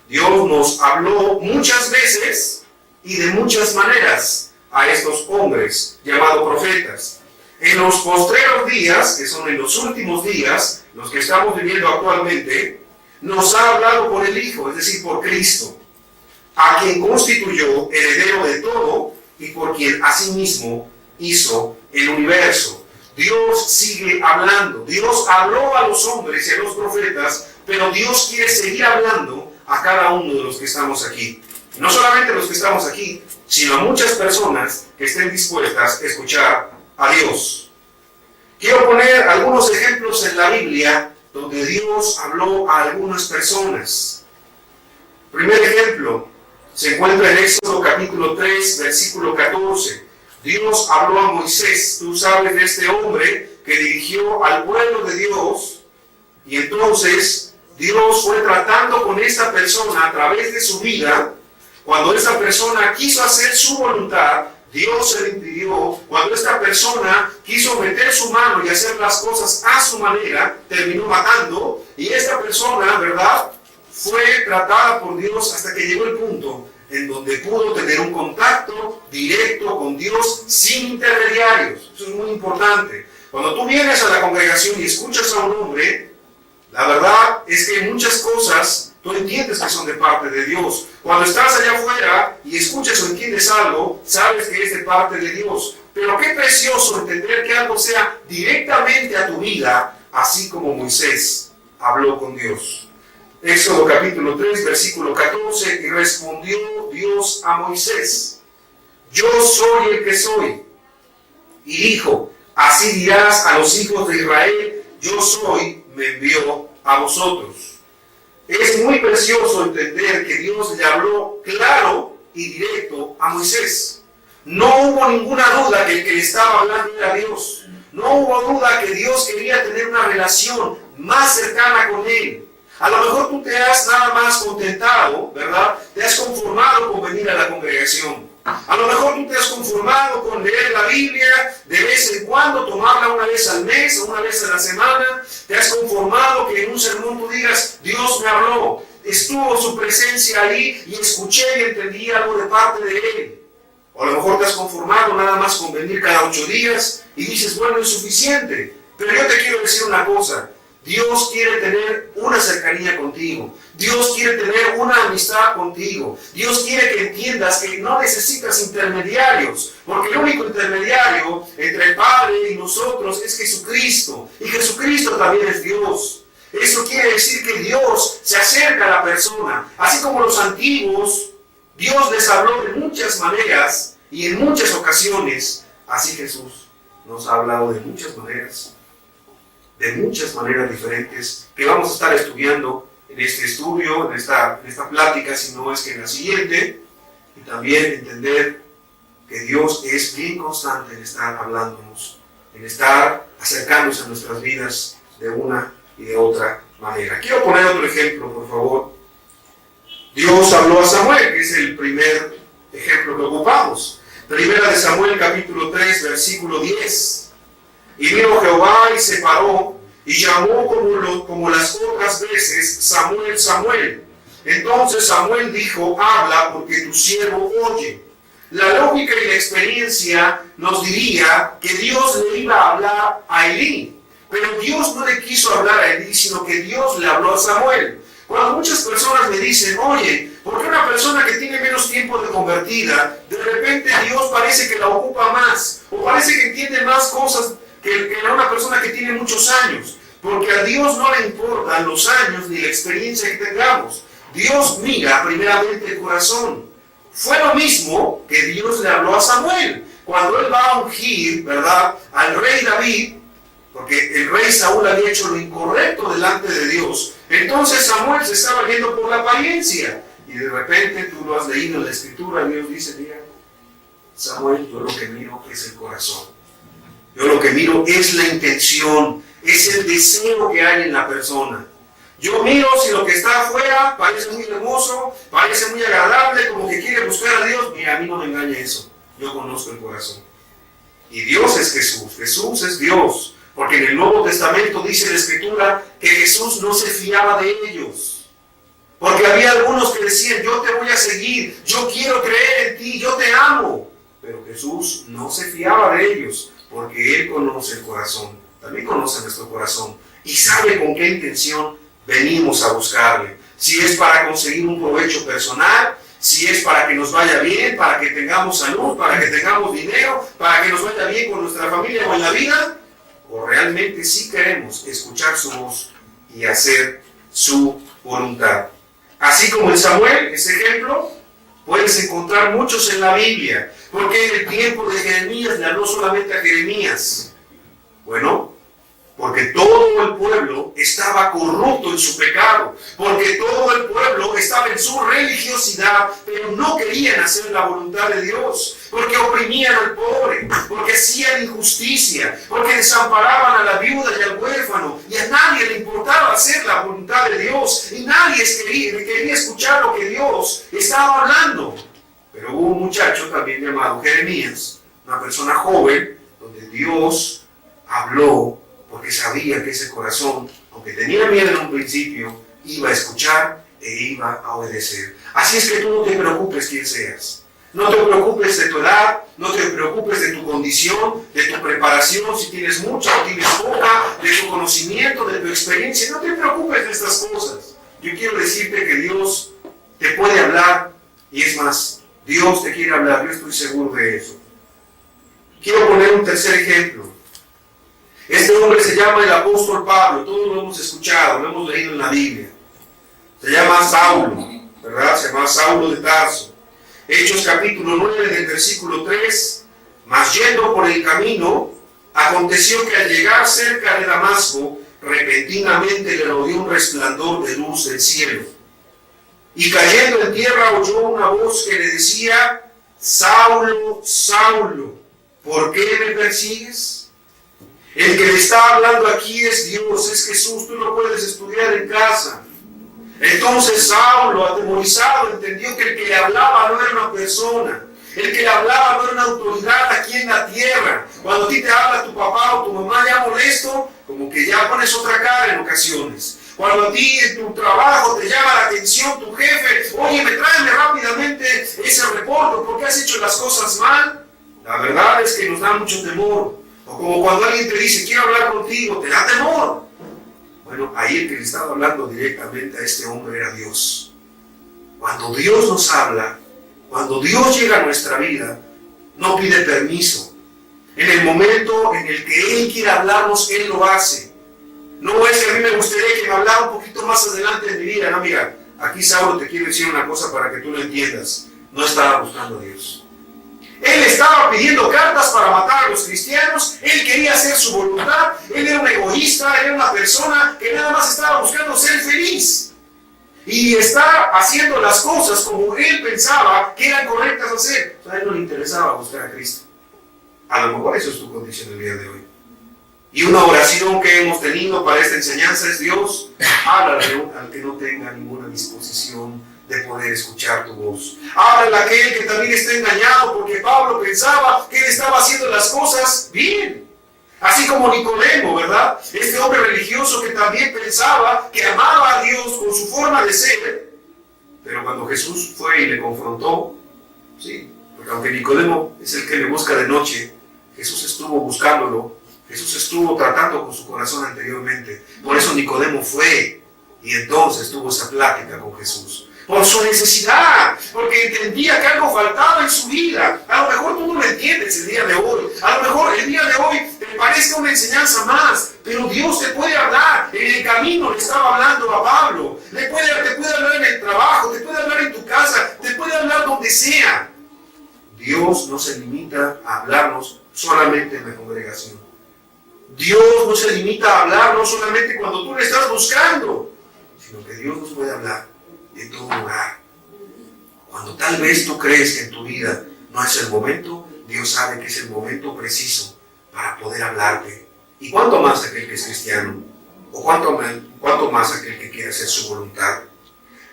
Dios nos habló muchas veces y de muchas maneras a estos hombres llamados profetas. En los postreros días, que son en los últimos días, los que estamos viviendo actualmente, nos ha hablado por el Hijo, es decir, por Cristo, a quien constituyó heredero de todo y por quien asimismo hizo el universo. Dios sigue hablando. Dios habló a los hombres y a los profetas, pero Dios quiere seguir hablando a cada uno de los que estamos aquí. Y no solamente los que estamos aquí, sino a muchas personas que estén dispuestas a escuchar a Dios. Quiero poner algunos ejemplos en la Biblia donde Dios habló a algunas personas. Primer ejemplo se encuentra en Éxodo capítulo 3, versículo 14. Dios habló a Moisés. Tú sabes de este hombre que dirigió al pueblo de Dios, y entonces Dios fue tratando con esta persona a través de su vida. Cuando esta persona quiso hacer su voluntad, Dios se lo impidió. Cuando esta persona quiso meter su mano y hacer las cosas a su manera, terminó matando. Y esta persona, ¿verdad?, fue tratada por Dios hasta que llegó el punto en donde pudo tener un contacto directo con Dios sin intermediarios. Eso es muy importante. Cuando tú vienes a la congregación y escuchas a un hombre, la verdad es que muchas cosas tú entiendes que son de parte de Dios. Cuando estás allá afuera y escuchas o entiendes algo, sabes que es de parte de Dios. Pero qué precioso entender que algo sea directamente a tu vida, así como Moisés habló con Dios. Éxodo capítulo 3, versículo 14, y respondió Dios a Moisés, yo soy el que soy. Y dijo, así dirás a los hijos de Israel, yo soy, me envió a vosotros. Es muy precioso entender que Dios le habló claro y directo a Moisés. No hubo ninguna duda que el que le estaba hablando era Dios. No hubo duda que Dios quería tener una relación más cercana con él. A lo mejor tú te has nada más contentado, ¿verdad? Te has conformado con venir a la congregación. A lo mejor tú te has conformado con leer la Biblia de vez en cuando, tomarla una vez al mes o una vez a la semana. Te has conformado que en un sermón tú digas, Dios me habló, estuvo su presencia ahí y escuché y entendí algo de parte de Él. O a lo mejor te has conformado nada más con venir cada 8 días y dices, bueno, es suficiente. Pero yo te quiero decir una cosa. Dios quiere tener una cercanía contigo. Dios quiere tener una amistad contigo. Dios quiere que entiendas que no necesitas intermediarios, porque el único intermediario entre el Padre y nosotros es Jesucristo. Y Jesucristo también es Dios. Eso quiere decir que Dios se acerca a la persona. Así como los antiguos, Dios les habló de muchas maneras y en muchas ocasiones. Así Jesús nos ha hablado de muchas maneras diferentes, que vamos a estar estudiando en este estudio, en esta plática, si no es que en la siguiente, y también entender que Dios es bien constante en estar hablándonos, en estar acercándose a nuestras vidas de una y de otra manera. Quiero poner otro ejemplo, por favor. Dios habló a Samuel, que es el primer ejemplo que ocupamos. Primera de Samuel, capítulo 3, versículo 10. Y vino Jehová y se paró y llamó como las otras veces, Samuel, Samuel. Entonces Samuel dijo, habla porque tu siervo oye. La lógica y la experiencia nos diría que Dios le iba a hablar a Elí. Pero Dios no le quiso hablar a Elí, sino que Dios le habló a Samuel. Cuando muchas personas me dicen, oye, ¿por qué una persona que tiene menos tiempo de convertida, de repente Dios parece que la ocupa más? O parece que entiende más cosas que una persona que tiene muchos años. Porque a Dios no le importan los años ni la experiencia que tengamos. Dios mira primeramente el corazón. Fue lo mismo que Dios le habló a Samuel. Cuando él va a ungir, ¿verdad?, al rey David, porque el rey Saúl había hecho lo incorrecto delante de Dios. Entonces Samuel se estaba viendo por la apariencia. Y de repente, tú lo has leído en la escritura, Dios dice, mira, Samuel, yo lo que miro es el corazón. Yo lo que miro es la intención, es el deseo que hay en la persona. Yo miro si lo que está afuera parece muy hermoso, parece muy agradable, como que quiere buscar a Dios. Mira, a mí no me engaña eso. Yo conozco el corazón. Y Dios es Jesús. Jesús es Dios. Porque en el Nuevo Testamento dice la Escritura que Jesús no se fiaba de ellos. Porque había algunos que decían, yo te voy a seguir, yo quiero creer en ti, yo te amo. Pero Jesús no se fiaba de ellos, porque Él conoce el corazón. También conoce nuestro corazón. Y sabe con qué intención venimos a buscarle. Si es para conseguir un provecho personal, si es para que nos vaya bien, para que tengamos salud, para que tengamos dinero, para que nos vaya bien con nuestra familia o en la vida, o realmente sí queremos escuchar su voz y hacer su voluntad. Así como en Samuel, ese ejemplo, puedes encontrar muchos en la Biblia, porque en el tiempo de Jeremías le habló solamente a Jeremías. Bueno, porque todo el pueblo estaba corrupto en su pecado, porque todo el pueblo estaba en su religiosidad, pero no querían hacer la voluntad de Dios, porque oprimían al pobre, porque hacían injusticia, porque desamparaban a la viuda y al huérfano, y a nadie le importaba hacer la voluntad de Dios, y nadie quería escuchar lo que Dios estaba hablando. Pero hubo un muchacho también llamado Jeremías, una persona joven, donde Dios habló, porque sabía que ese corazón, aunque tenía miedo en un principio, iba a escuchar e iba a obedecer. Así es que tú no te preocupes quién seas. No te preocupes de tu edad, no te preocupes de tu condición, de tu preparación, si tienes mucha o tienes poca, de tu conocimiento, de tu experiencia. No te preocupes de estas cosas. Yo quiero decirte que Dios te puede hablar, y es más, Dios te quiere hablar, yo estoy seguro de eso. Quiero poner un tercer ejemplo. Este hombre se llama el apóstol Pablo, todos lo hemos escuchado, lo hemos leído en la Biblia. Se llama Saulo, ¿verdad? Se llama Saulo de Tarso. Hechos capítulo 9 del versículo 3, mas yendo por el camino, aconteció que al llegar cerca de Damasco, repentinamente le rodeó un resplandor de luz del cielo. Y cayendo en tierra oyó una voz que le decía, Saulo, Saulo, ¿por qué me persigues? El que le está hablando aquí es Dios, es Jesús, tú lo puedes estudiar en casa. Entonces Saulo, atemorizado, entendió que el que le hablaba no era una persona, el que le hablaba no era una autoridad aquí en la tierra. Cuando a ti te habla tu papá o tu mamá ya molesto, como que ya pones otra cara en ocasiones. Cuando a ti en tu trabajo te llama la atención tu jefe, oye, tráeme rápidamente ese reporte porque has hecho las cosas mal. La verdad es que nos da mucho temor. O como cuando alguien te dice, quiero hablar contigo, te da temor. Bueno, ahí el que le estaba hablando directamente a este hombre era Dios. Cuando Dios nos habla, cuando Dios llega a nuestra vida, no pide permiso. En el momento en el que Él quiere hablarnos, Él lo hace. No es que a mí me gustaría que me hablara un poquito más adelante de mi vida. No, mira, aquí Saulo te quiere decir una cosa para que tú lo entiendas. No estaba buscando a Dios. Él estaba pidiendo cartas para matar a los cristianos. Él quería hacer su voluntad. Él era un egoísta, era una persona que nada más estaba buscando ser feliz. Y está haciendo las cosas como él pensaba que eran correctas hacer. A él no le interesaba buscar a Cristo. A lo mejor eso es tu condición el día de hoy. Y una oración que hemos tenido para esta enseñanza es: Dios, háblale al que no tenga ninguna disposición de poder escuchar tu voz. Háblale a aquel que también está engañado, porque Pablo pensaba que él estaba haciendo las cosas bien. Así como Nicodemo, ¿verdad? Este hombre religioso que también pensaba que amaba a Dios con su forma de ser. Pero cuando Jesús fue y le confrontó, sí, porque aunque Nicodemo es el que le busca de noche, Jesús estuvo buscándolo. Jesús estuvo tratando con su corazón anteriormente. Por eso Nicodemo fue y entonces tuvo esa plática con Jesús. Por su necesidad, porque entendía que algo faltaba en su vida. A lo mejor tú no lo entiendes el día de hoy. A lo mejor el día de hoy te parezca una enseñanza más. Pero Dios te puede hablar. En el camino le estaba hablando a Pablo. Te puede hablar en el trabajo, te puede hablar en tu casa, te puede hablar donde sea. Dios no se limita a hablarnos solamente en la congregación. Dios no se limita a hablarnos solamente cuando tú le estás buscando, sino que Dios nos puede hablar en todo lugar. Cuando tal vez tú crees que en tu vida no es el momento, Dios sabe que es el momento preciso para poder hablarte. ¿Y cuánto más aquel que es cristiano? ¿O cuánto más aquel que quiere hacer su voluntad?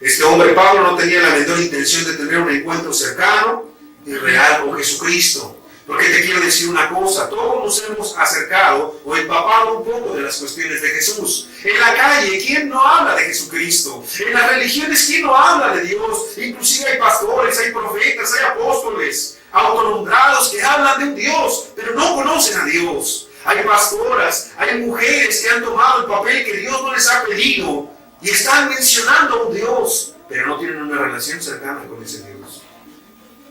Este hombre Pablo no tenía la menor intención de tener un encuentro cercano y real con Jesucristo. Porque te quiero decir una cosa, todos nos hemos acercado o empapado un poco de las cuestiones de Jesús. En la calle, ¿quién no habla de Jesucristo? En las religiones, ¿quién no habla de Dios? Inclusive hay pastores, hay profetas, hay apóstoles, autonombrados que hablan de un Dios, pero no conocen a Dios. Hay pastoras, hay mujeres que han tomado el papel que Dios no les ha pedido y están mencionando a un Dios, pero no tienen una relación cercana con ese Dios.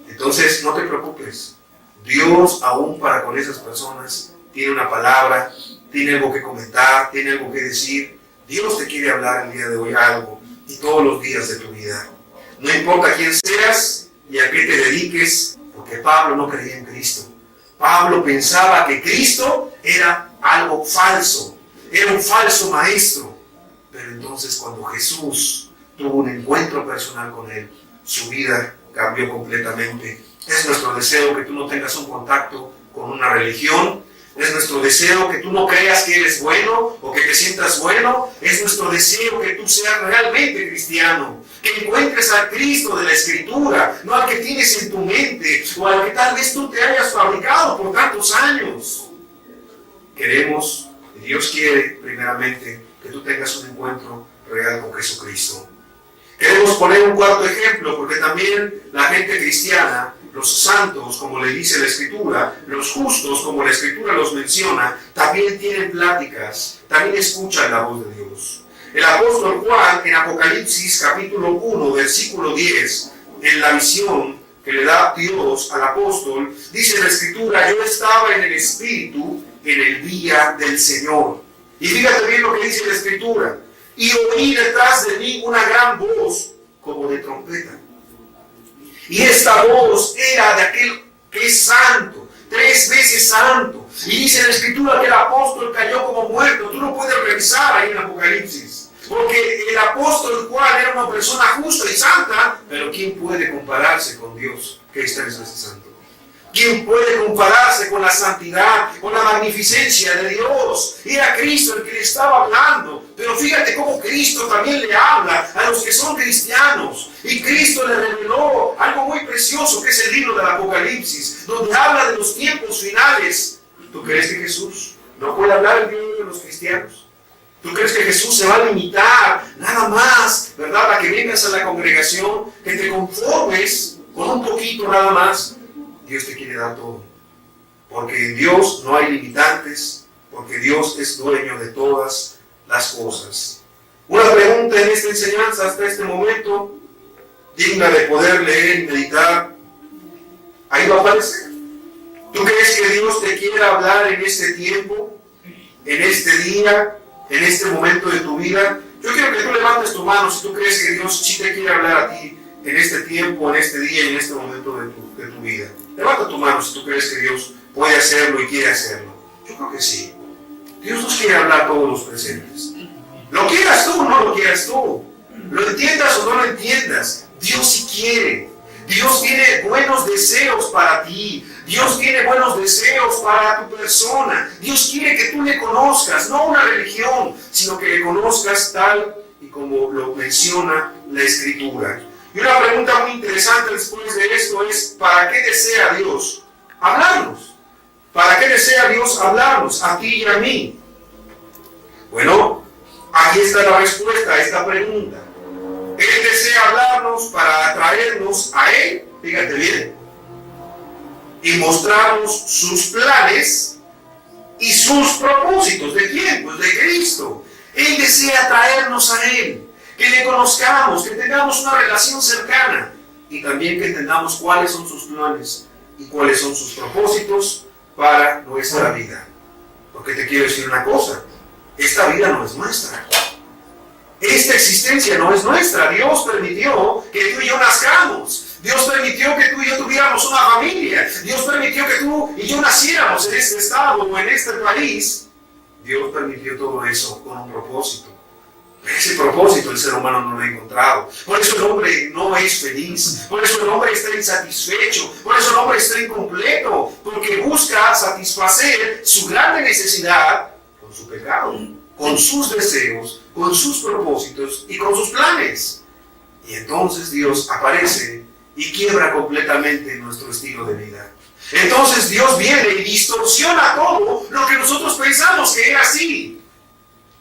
Entonces, no te preocupes. Dios, aún para con esas personas, tiene una palabra, tiene algo que comentar, tiene algo que decir. Dios te quiere hablar el día de hoy algo y todos los días de tu vida. No importa quién seas y a qué te dediques, porque Pablo no creía en Cristo. Pablo pensaba que Cristo era algo falso, era un falso maestro. Pero entonces cuando Jesús tuvo un encuentro personal con él, su vida cambió completamente. Es nuestro deseo que tú no tengas un contacto con una religión. Es nuestro deseo que tú no creas que eres bueno o que te sientas bueno. Es nuestro deseo que tú seas realmente cristiano. Que encuentres al Cristo de la Escritura, no al que tienes en tu mente o al que tal vez tú te hayas fabricado por tantos años. Queremos, y Dios quiere primeramente, que tú tengas un encuentro real con Jesucristo. Queremos poner un cuarto ejemplo, porque también la gente cristiana, los santos, como le dice la Escritura, los justos, como la Escritura los menciona, también tienen pláticas, también escuchan la voz de Dios. El apóstol Juan, en Apocalipsis capítulo 1, versículo 10, en la visión que le da Dios al apóstol, dice la Escritura: yo estaba en el Espíritu en el día del Señor. Y fíjate bien lo que dice la Escritura: y oí detrás de mí una gran voz como de trompeta. Y esta voz era de aquel que es santo, 3 veces santo. Y dice en la Escritura que el apóstol cayó como muerto. Tú lo puedes revisar ahí en Apocalipsis. Porque el apóstol Juan era una persona justa y santa, pero ¿quién puede compararse con Dios, que es 3 veces santo? ¿Quién puede compararse con la santidad, con la magnificencia de Dios? Era Cristo el que le estaba hablando. Pero fíjate cómo Cristo también le habla a los que son cristianos. Y Cristo le reveló algo muy precioso, que es el libro del Apocalipsis, donde habla de los tiempos finales. ¿Tú crees que Jesús no puede hablar el día de los cristianos? ¿Tú crees que Jesús se va a limitar nada más, verdad, a que vengas a la congregación, que te conformes con un poquito nada más? Dios te quiere dar todo, porque en Dios no hay limitantes, porque Dios es dueño de todas las cosas. Una pregunta en esta enseñanza hasta este momento, digna de poder leer y meditar, ahí va a aparecer. ¿Tú crees que Dios te quiere hablar en este tiempo, en este día, en este momento de tu vida, yo quiero que tú levantes tu mano si tú crees que Dios sí te quiere hablar a ti en este tiempo, en este día y en este momento de tu vida. Levanta tu mano si tú crees que Dios puede hacerlo y quiere hacerlo. Yo creo que sí. Dios nos quiere hablar a todos los presentes. Lo quieras tú o no lo quieras tú. Lo entiendas o no lo entiendas. Dios sí quiere. Dios tiene buenos deseos para ti. Dios tiene buenos deseos para tu persona. Dios quiere que tú le conozcas, no una religión, sino que le conozcas tal y como lo menciona la Escritura. Y una pregunta muy interesante después de esto es, ¿para qué desea Dios hablarnos? ¿Para qué desea Dios hablarnos a ti y a mí? Bueno, aquí está la respuesta a esta pregunta. Él desea hablarnos para atraernos a Él, fíjate bien, y mostrarnos sus planes y sus propósitos. ¿De quién? Pues de Cristo. Él desea atraernos a Él, que le conozcamos, que tengamos una relación cercana y también que entendamos cuáles son sus planes y cuáles son sus propósitos para nuestra vida. Porque te quiero decir una cosa, esta vida no es nuestra. Esta existencia no es nuestra. Dios permitió que tú y yo nazcamos. Dios permitió que tú y yo tuviéramos una familia. Dios permitió que tú y yo naciéramos en este estado o en este país. Dios permitió todo eso con un propósito. Ese propósito el ser humano no lo ha encontrado. Por eso el hombre no es feliz. Por eso el hombre está insatisfecho. Por eso el hombre está incompleto. Porque busca satisfacer su grande necesidad con su pecado, con sus deseos, con sus propósitos y con sus planes. Y entonces Dios aparece y quiebra completamente nuestro estilo de vida. Entonces Dios viene y distorsiona todo lo que nosotros pensamos que era así.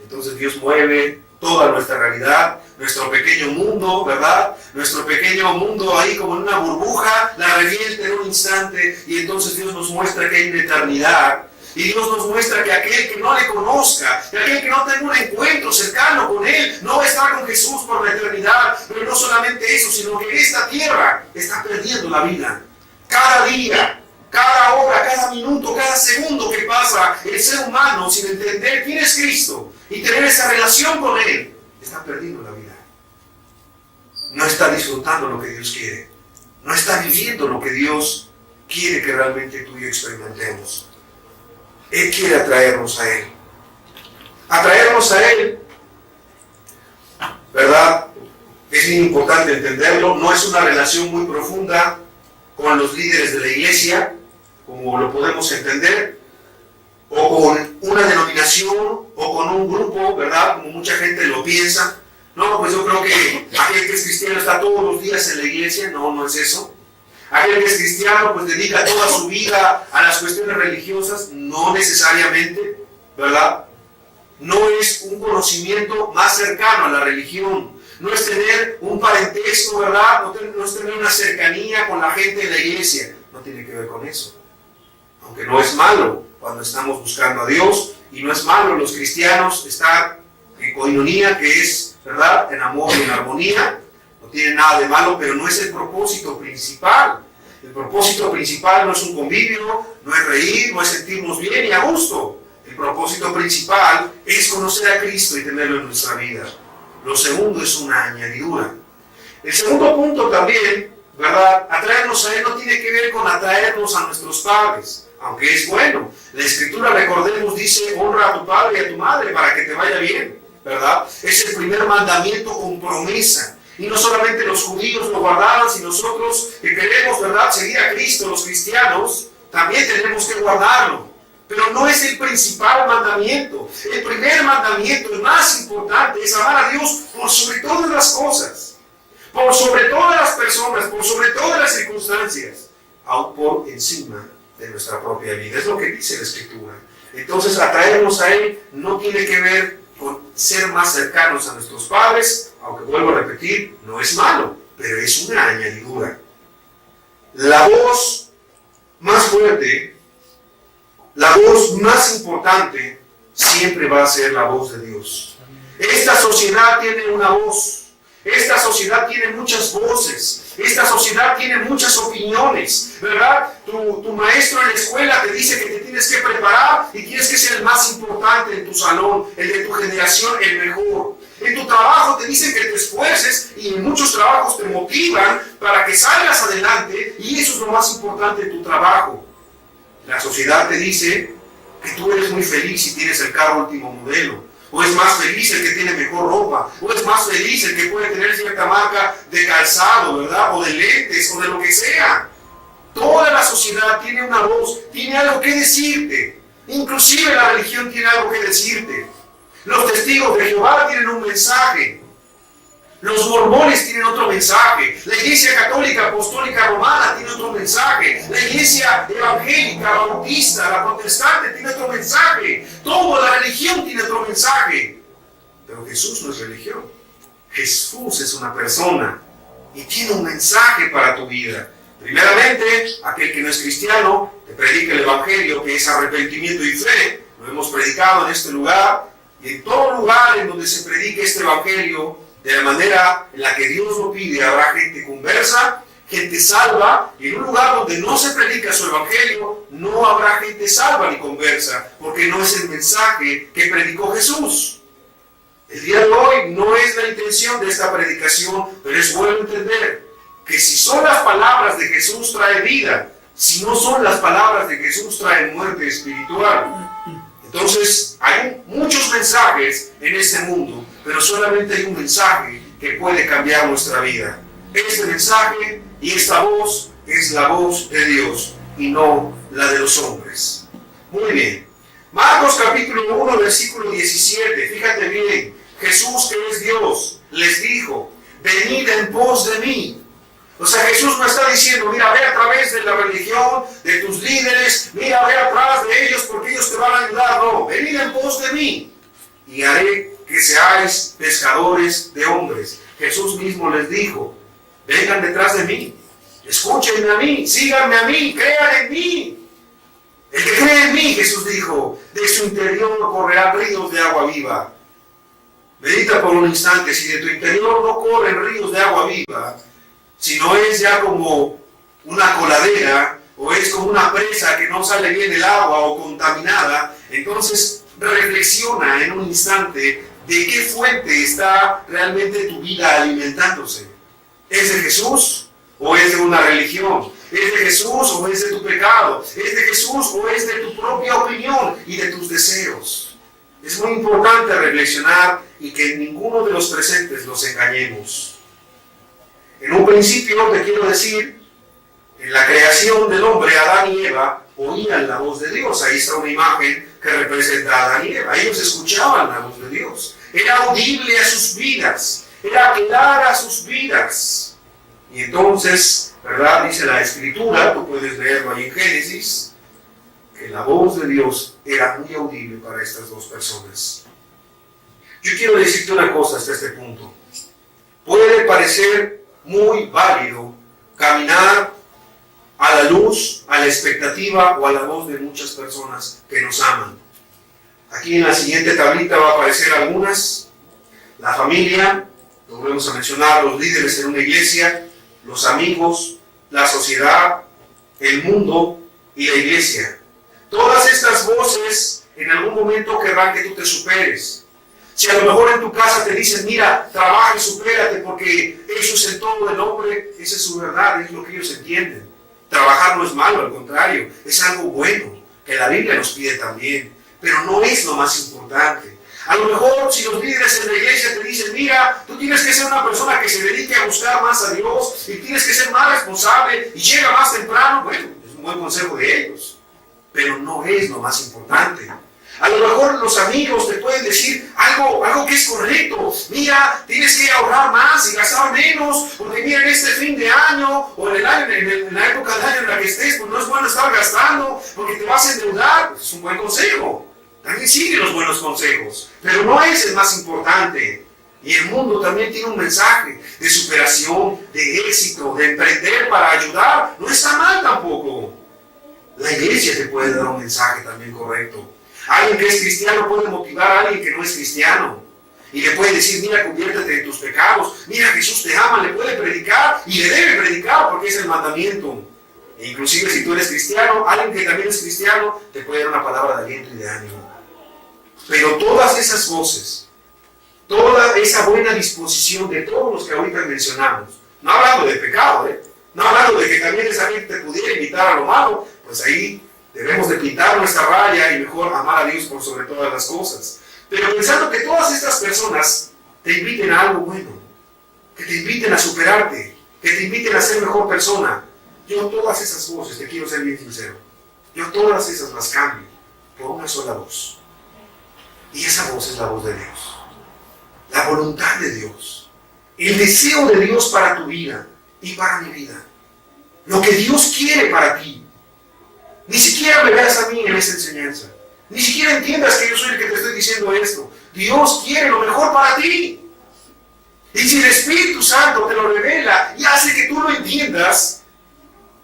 Entonces Dios mueve toda nuestra realidad, nuestro pequeño mundo, ¿verdad? Nuestro pequeño mundo ahí como en una burbuja, la revienta en un instante y entonces Dios nos muestra que hay una eternidad. Y Dios nos muestra que aquel que no le conozca, que aquel que no tenga un encuentro cercano con Él, no va a estar con Jesús por la eternidad. Pero no solamente eso, sino que esta tierra está perdiendo la vida. Cada día, cada hora, cada minuto, cada segundo que pasa el ser humano sin entender quién es Cristo y tener esa relación con Él, está perdiendo la vida. No está disfrutando lo que Dios quiere. No está viviendo lo que Dios quiere que realmente tú y yo experimentemos. Él quiere atraernos a Él. Atraernos a Él, ¿verdad? Es bien importante entenderlo. No es una relación muy profunda con los líderes de la iglesia, como lo podemos entender, o con una denominación, o con un grupo, ¿verdad? Como mucha gente lo piensa. No, pues yo creo que aquel que es cristiano está todos los días en la iglesia. No, no es eso. Aquel que es cristiano pues dedica toda su vida a las cuestiones religiosas, no necesariamente, ¿verdad? No es un conocimiento más cercano a la religión, no es tener un parentesco, ¿verdad? No es tener una cercanía con la gente de la iglesia, no tiene que ver con eso. Aunque no es malo cuando estamos buscando a Dios, y no es malo los cristianos estar en coinonía, que es, ¿verdad?, en amor y en armonía. No tiene nada de malo, pero no es el propósito principal. El propósito principal no es un convivio, no es reír, no es sentirnos bien y a gusto. El propósito principal es conocer a Cristo y tenerlo en nuestra vida. Lo segundo es una añadidura. El segundo punto también, ¿verdad? Atraernos a Él no tiene que ver con atraernos a nuestros padres, aunque es bueno. La Escritura, recordemos, dice, honra a tu padre y a tu madre para que te vaya bien, ¿verdad? Es el primer mandamiento con promesa. Y no solamente los judíos lo guardaban, sino nosotros que queremos, ¿verdad?, seguir a Cristo, los cristianos, también tenemos que guardarlo. Pero no es el principal mandamiento. El primer mandamiento, el más importante, es amar a Dios por sobre todas las cosas, por sobre todas las personas, por sobre todas las circunstancias, aún por encima de nuestra propia vida. Es lo que dice la Escritura. Entonces, atraernos a Él no tiene que ver con ser más cercanos a nuestros padres, aunque vuelvo a repetir, no es malo, pero es una añadidura. La voz más fuerte, la voz más importante, siempre va a ser la voz de Dios. Esta sociedad tiene una voz. Esta sociedad tiene muchas voces, esta sociedad tiene muchas opiniones, ¿verdad? Tu maestro en la escuela te dice que te tienes que preparar y tienes que ser el más importante en tu salón, el de tu generación, el mejor. En tu trabajo te dicen que te esfuerces y en muchos trabajos te motivan para que salgas adelante y eso es lo más importante en tu trabajo. La sociedad te dice que tú eres muy feliz si tienes el carro último modelo. O es más feliz el que tiene mejor ropa, o es más feliz el que puede tener cierta marca de calzado, ¿verdad? O de lentes, o de lo que sea. Toda la sociedad tiene una voz, tiene algo que decirte. Inclusive la religión tiene algo que decirte. Los testigos de Jehová tienen un mensaje. Los mormones tienen otro mensaje. La Iglesia Católica Apostólica Romana tiene otro mensaje. La Iglesia Evangélica, Bautista, la Protestante tiene otro mensaje. Toda la religión tiene otro mensaje. Pero Jesús no es religión. Jesús es una persona y tiene un mensaje para tu vida. Primeramente, aquel que no es cristiano te predica el Evangelio, que es arrepentimiento y fe. Lo hemos predicado en este lugar. Y en todo lugar en donde se predique este Evangelio, de la manera en la que Dios lo pide, habrá gente conversa, gente salva, y en un lugar donde no se predica su evangelio, no habrá gente salva ni conversa, porque no es el mensaje que predicó Jesús. El día de hoy no es la intención de esta predicación, pero es bueno entender que si son las palabras de Jesús trae vida, si no son las palabras de Jesús traen muerte espiritual. Entonces, hay muchos mensajes en este mundo, pero solamente hay un mensaje que puede cambiar nuestra vida. Este mensaje y esta voz es la voz de Dios y no la de los hombres. Muy bien. Marcos capítulo 1, versículo 17. Fíjate bien. Jesús, que es Dios, les dijo, venid en pos de mí. O sea, Jesús no está diciendo, mira, ve a través de la religión, de tus líderes, mira, ve atrás de ellos porque ellos te van a ayudar. No, venid en pos de mí y haré que seáis pescadores de hombres. Jesús mismo les dijo, vengan detrás de mí, escúchenme a mí, síganme a mí, crean en mí. El que cree en mí, Jesús dijo, de su interior correrán ríos de agua viva. Medita por un instante, si de tu interior no corren ríos de agua viva, si no es ya como una coladera o es como una presa que no sale bien el agua o contaminada, entonces reflexiona en un instante de qué fuente está realmente tu vida alimentándose. ¿Es de Jesús o es de una religión? ¿Es de Jesús o es de tu pecado? ¿Es de Jesús o es de tu propia opinión y de tus deseos? Es muy importante reflexionar y que ninguno de los presentes nos engañemos. En un principio te quiero decir, en la creación del hombre, Adán y Eva oían la voz de Dios. Ahí está una imagen que representa a Adán y Eva. Ellos escuchaban la voz de Dios. Era audible a sus vidas, era clara a sus vidas. Y entonces, ¿verdad? Dice la Escritura, tú puedes leerlo ahí en Génesis, que la voz de Dios era muy audible para estas dos personas. Yo quiero decirte una cosa hasta este punto. Puede parecer muy válido caminar a la luz, a la expectativa o a la voz de muchas personas que nos aman. Aquí en la siguiente tablita va a aparecer algunas. La familia, lo volvemos a mencionar, los líderes en una iglesia, los amigos, la sociedad, el mundo y la iglesia. Todas estas voces en algún momento querrán que tú te superes. Si a lo mejor en tu casa te dicen, mira, trabaja y supérate porque eso es el todo del hombre, esa es su verdad, es lo que ellos entienden. Trabajar no es malo, al contrario, es algo bueno, que la Biblia nos pide también, pero no es lo más importante. A lo mejor si los líderes en la iglesia te dicen, mira, tú tienes que ser una persona que se dedique a buscar más a Dios y tienes que ser más responsable y llega más temprano, bueno, es un buen consejo de ellos, pero no es lo más importante. A lo mejor los amigos te pueden decir algo que es correcto. Mira, tienes que ahorrar más y gastar menos, porque mira, en este fin de año o en la época del año en la que estés, pues no es bueno estar gastando porque te vas a endeudar. Pues es un buen consejo. También sigue los buenos consejos, pero no es el más importante. Y el mundo también tiene un mensaje de superación, de éxito, de emprender para ayudar. No está mal tampoco. La iglesia te puede dar un mensaje también correcto. Alguien que es cristiano puede motivar a alguien que no es cristiano. y le puede decir, mira, conviértete de tus pecados, mira, Jesús te ama, le puede predicar y le debe predicar porque es el mandamiento. E inclusive si tú eres cristiano, alguien que también es cristiano, te puede dar una palabra de aliento y de ánimo. Pero todas esas voces, toda esa buena disposición de todos los que ahorita mencionamos, no hablando de pecado, no hablando de que también esa gente te pudiera invitar a lo malo, pues ahí debemos de pintar nuestra raya y mejor amar a Dios por sobre todas las cosas. Pero pensando que todas estas personas te inviten a algo bueno, que te inviten a superarte, que te inviten a ser mejor persona. Yo todas esas voces, te quiero ser bien sincero, yo todas esas las cambio por una sola voz. Y esa voz es la voz de Dios. La voluntad de Dios. El deseo de Dios para tu vida y para mi vida. Lo que Dios quiere para ti. Ni siquiera me veas a mí en esa enseñanza. Ni siquiera entiendas que yo soy el que te estoy diciendo esto. Dios quiere lo mejor para ti. Y si el Espíritu Santo te lo revela y hace que tú lo entiendas,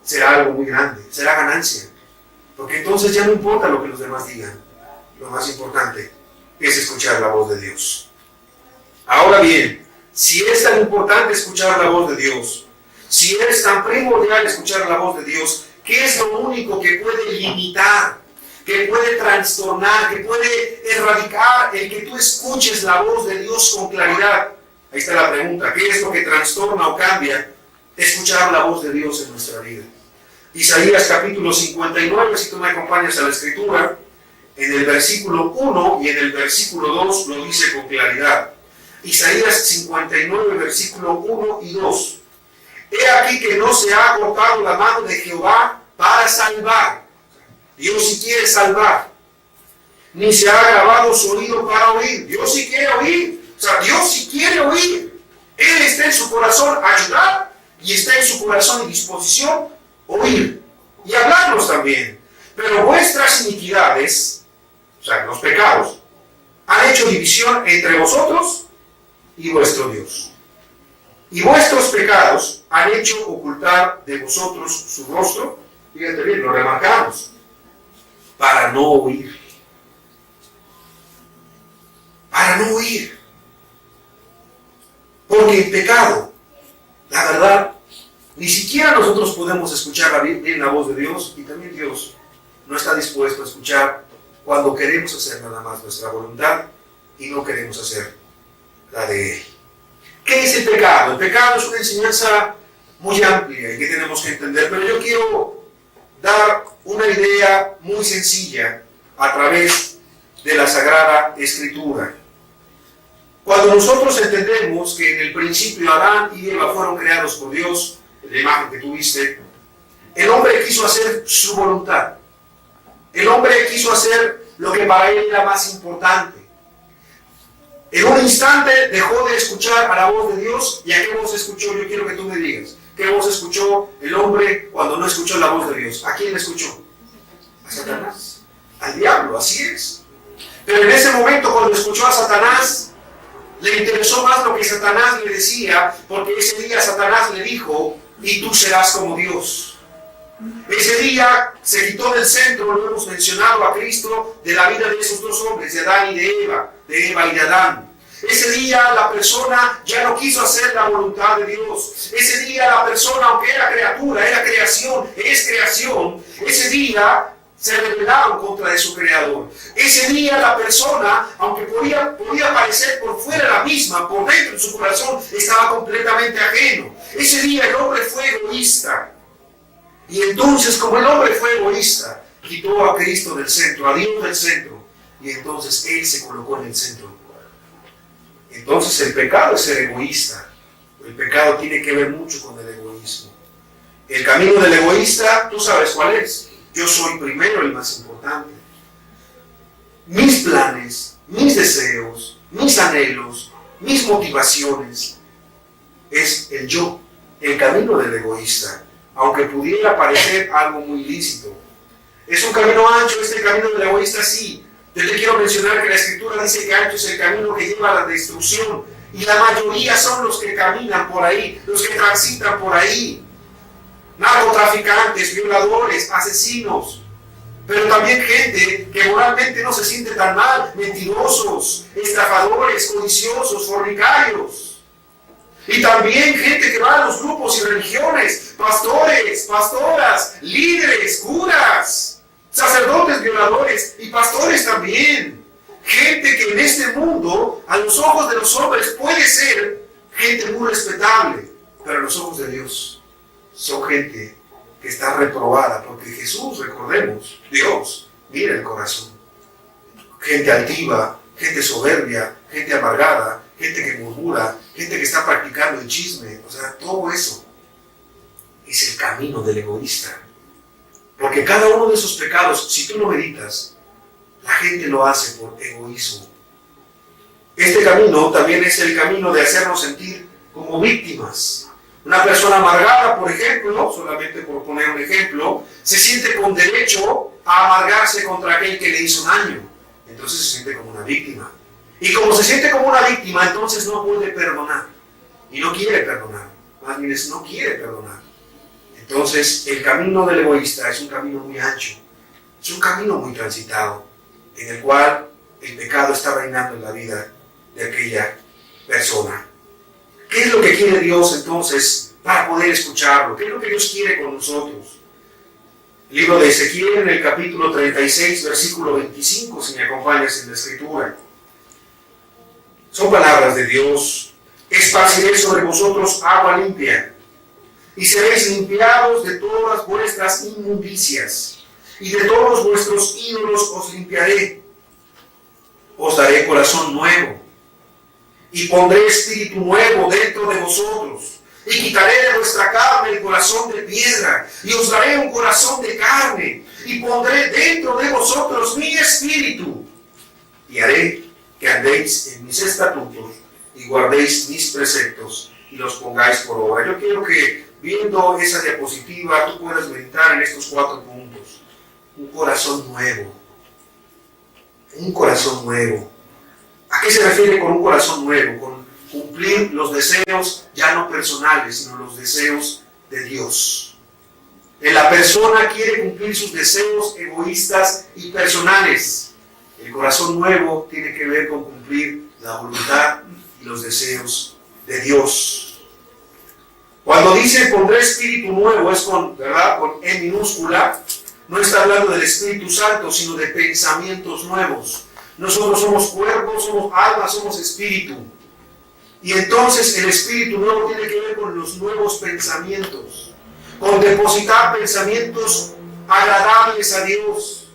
será algo muy grande, será ganancia. Porque entonces ya no importa lo que los demás digan. Lo más importante es escuchar la voz de Dios. Ahora bien, si es tan importante escuchar la voz de Dios, si es tan primordial escuchar la voz de Dios, ¿qué es lo único que puede limitar, que puede trastornar, que puede erradicar el que tú escuches la voz de Dios con claridad? Ahí está la pregunta, ¿qué es lo que trastorna o cambia escuchar la voz de Dios en nuestra vida? Isaías capítulo 59, si tú me acompañas a la escritura, en el versículo 1 y en el versículo 2 lo dice con claridad. Isaías 59, versículo 1 y 2. He aquí que no se ha cortado la mano de Jehová para salvar. Dios sí quiere salvar. Ni se ha agravado su oído para oír. Dios sí quiere oír. O sea, Dios sí quiere oír. Él está en su corazón ayudar y está en su corazón y disposición oír y hablarnos también. Pero vuestras iniquidades, o sea, los pecados, han hecho división entre vosotros y vuestro Dios. Y vuestros pecados han hecho ocultar de vosotros su rostro. Fíjate bien, lo remarcamos. Para no oír. Para no oír. Porque el pecado, la verdad, ni siquiera nosotros podemos escuchar bien la voz de Dios, y también Dios no está dispuesto a escuchar cuando queremos hacer nada más nuestra voluntad y no queremos hacer la de Él. ¿Qué es el pecado? El pecado es una enseñanza muy amplia y que tenemos que entender, pero yo quiero dar una idea muy sencilla a través de la Sagrada Escritura. Cuando nosotros entendemos que en el principio Adán y Eva fueron creados por Dios, en la imagen que tuviste, el hombre quiso hacer su voluntad. El hombre quiso hacer lo que para él era más importante. En un instante dejó de escuchar a la voz de Dios. ¿Y a qué voz escuchó? Yo quiero que tú me digas. ¿Qué voz escuchó el hombre cuando no escuchó la voz de Dios? ¿A quién le escuchó? A Satanás. Al diablo, así es. Pero en ese momento cuando escuchó a Satanás, le interesó más lo que Satanás le decía, porque ese día Satanás le dijo, y tú serás como Dios. Ese día se quitó del centro, lo hemos mencionado, a Cristo, de la vida de esos dos hombres, de Adán y de Eva y de Adán. Ese día la persona ya no quiso hacer la voluntad de Dios. Ese día la persona, aunque era criatura, era creación, es creación, ese día se rebelaron contra de su creador. Ese día la persona, aunque podía parecer por fuera la misma, por dentro de su corazón estaba completamente ajeno. Ese día el hombre fue egoísta. Y entonces, como el hombre fue egoísta, quitó a Cristo del centro, a Dios del centro, y entonces Él se colocó en el centro. Entonces el pecado es ser egoísta. El pecado tiene que ver mucho con el egoísmo. El camino del egoísta, tú sabes cuál es. Yo soy primero el más importante. Mis planes, mis deseos, mis anhelos, mis motivaciones, es el yo, el camino del egoísta. Aunque pudiera parecer algo muy lícito. ¿Es un camino ancho este camino del egoísta? Sí. Yo te quiero mencionar que la Escritura dice que ancho es el camino que lleva a la destrucción. Y la mayoría son los que caminan por ahí, los que transitan por ahí. Narcotraficantes, violadores, asesinos, pero también gente que moralmente no se siente tan mal, mentirosos, estafadores, codiciosos, fornicarios. Y también gente que va a los grupos y religiones, pastores, pastoras, líderes, curas, sacerdotes violadores y pastores también. Gente que en este mundo, a los ojos de los hombres, puede ser gente muy respetable, pero a los ojos de Dios son gente que está reprobada, porque Jesús, recordemos, Dios mira el corazón. Gente altiva, gente soberbia, gente amargada, gente que murmura, gente que está practicando el chisme, o sea, todo eso es el camino del egoísta. Porque cada uno de esos pecados, si tú lo meditas, la gente lo hace por egoísmo. Este camino también es el camino de hacernos sentir como víctimas. Una persona amargada, por ejemplo, solamente por poner un ejemplo, se siente con derecho a amargarse contra aquel que le hizo daño. Entonces se siente como una víctima. Y como se siente como una víctima, entonces no puede perdonar. Y no quiere perdonar. Más bien no quiere perdonar. Entonces el camino del egoísta es un camino muy ancho. Es un camino muy transitado, en el cual el pecado está reinando en la vida de aquella persona. ¿Qué es lo que quiere Dios entonces para poder escucharlo? ¿Qué es lo que Dios quiere con nosotros? El libro de Ezequiel, en el capítulo 36, versículo 25, si me acompañas en la escritura. Son palabras de Dios. Esparciré sobre vosotros agua limpia, y seréis limpiados de todas vuestras inmundicias, y de todos vuestros ídolos os limpiaré. Os daré corazón nuevo, y pondré espíritu nuevo dentro de vosotros, y quitaré de vuestra carne el corazón de piedra, y os daré un corazón de carne, y pondré dentro de vosotros mi espíritu, y haré que andéis en mis estatutos, y guardéis mis preceptos, y los pongáis por obra. Yo quiero que, viendo esa diapositiva, tú puedas meditar en estos 4 puntos. Un corazón nuevo. Un corazón nuevo. ¿A qué se refiere con un corazón nuevo? Con cumplir los deseos ya no personales, sino los deseos de Dios. La persona quiere cumplir sus deseos egoístas y personales. El corazón nuevo tiene que ver con cumplir la voluntad y los deseos de Dios. Cuando dice pondré espíritu nuevo, es con, ¿verdad?, con E minúscula. No está hablando del Espíritu Santo, sino de pensamientos nuevos. Nosotros somos cuerpo, somos alma, somos espíritu. Y entonces el espíritu nuevo tiene que ver con los nuevos pensamientos, con depositar pensamientos agradables a Dios.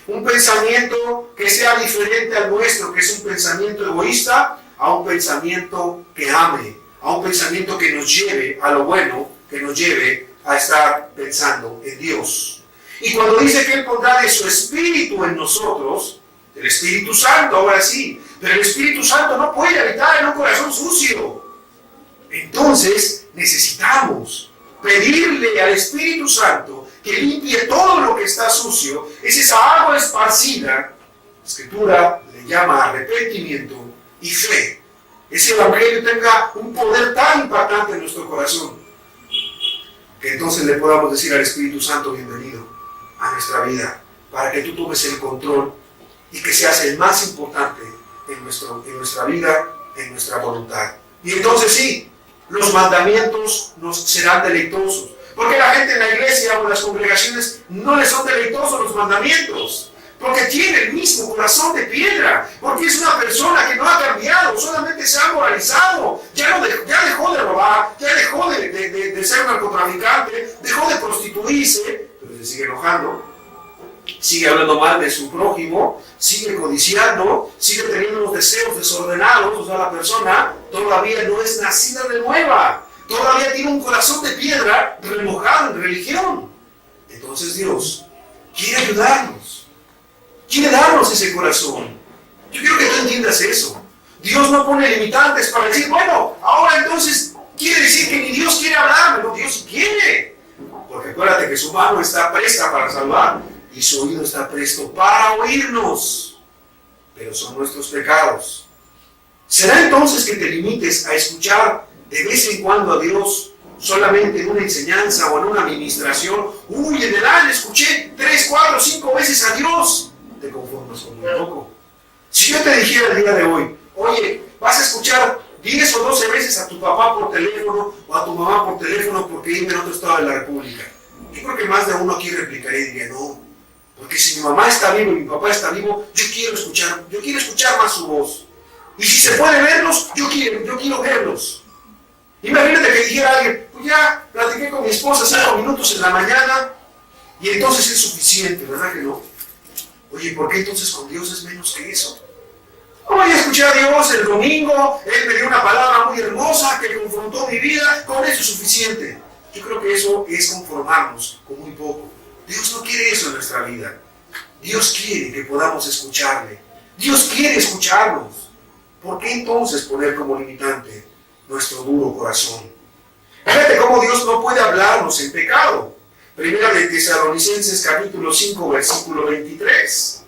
Un pensamiento que sea diferente al nuestro, que es un pensamiento egoísta, a un pensamiento que ame, a un pensamiento que nos lleve a lo bueno, que nos lleve a estar pensando en Dios. Y cuando dice que Él pondrá de su espíritu en nosotros, el Espíritu Santo, ahora sí, pero el Espíritu Santo no puede habitar en un corazón sucio. Entonces necesitamos pedirle al Espíritu Santo que limpie todo lo que está sucio. Es esa agua esparcida. La Escritura le llama arrepentimiento y fe. Ese Evangelio tenga un poder tan impactante en nuestro corazón, que entonces le podamos decir al Espíritu Santo: bienvenido a nuestra vida, para que tú tomes el control y que seas el más importante en nuestra vida, en nuestra voluntad. Y entonces sí, los mandamientos nos serán deleitosos. Porque la gente en la iglesia o en las congregaciones no les son deleitosos los mandamientos. Porque tiene el mismo corazón de piedra. Porque es una persona que no ha cambiado, solamente se ha moralizado. Ya dejó de robar, ya dejó de ser narcotraficante, dejó de prostituirse, pero se sigue enojando. Sigue hablando mal de su prójimo, sigue codiciando, sigue teniendo los deseos desordenados. O sea, la persona todavía no es nacida de nueva, todavía tiene un corazón de piedra remojado en religión. Entonces Dios quiere ayudarnos, quiere darnos ese corazón. Yo quiero que tú entiendas eso. Dios no pone limitantes para decir, bueno, ahora entonces quiere decir que ni Dios quiere hablarme. No, Dios quiere, porque acuérdate que su mano está presta para salvar y su oído está presto para oírnos, pero son nuestros pecados. ¿Será entonces que te limites a escuchar de vez en cuando a Dios solamente en una enseñanza o en una administración. Uy, en el año escuché 3, 4, 5 veces a Dios. Te conformas con muy poco. Si yo te dijera el día de hoy, oye, vas a escuchar 10 o 12 veces a tu papá por teléfono o a tu mamá por teléfono porque vive en otro estado de la República, yo creo que más de uno aquí replicaría y diría, no, porque si mi mamá está viva y mi papá está vivo, yo quiero escuchar más su voz. Y si se puede verlos, yo quiero verlos. Imagínate que dijera alguien, pues ya platiqué con mi esposa 5 minutos en la mañana y entonces es suficiente, ¿verdad que no? Oye, ¿por qué entonces con Dios es menos que eso? Voy a escuchar a Dios el domingo, Él me dio una palabra muy hermosa que confrontó mi vida, con eso es suficiente. Yo creo que eso es conformarnos con muy poco. Dios no quiere eso en nuestra vida. Dios quiere que podamos escucharle. Dios quiere escucharnos. ¿Por qué entonces poner como limitante nuestro duro corazón? Fíjate cómo Dios no puede hablarnos en pecado. Primera de Tesalonicenses capítulo 5, versículo 23.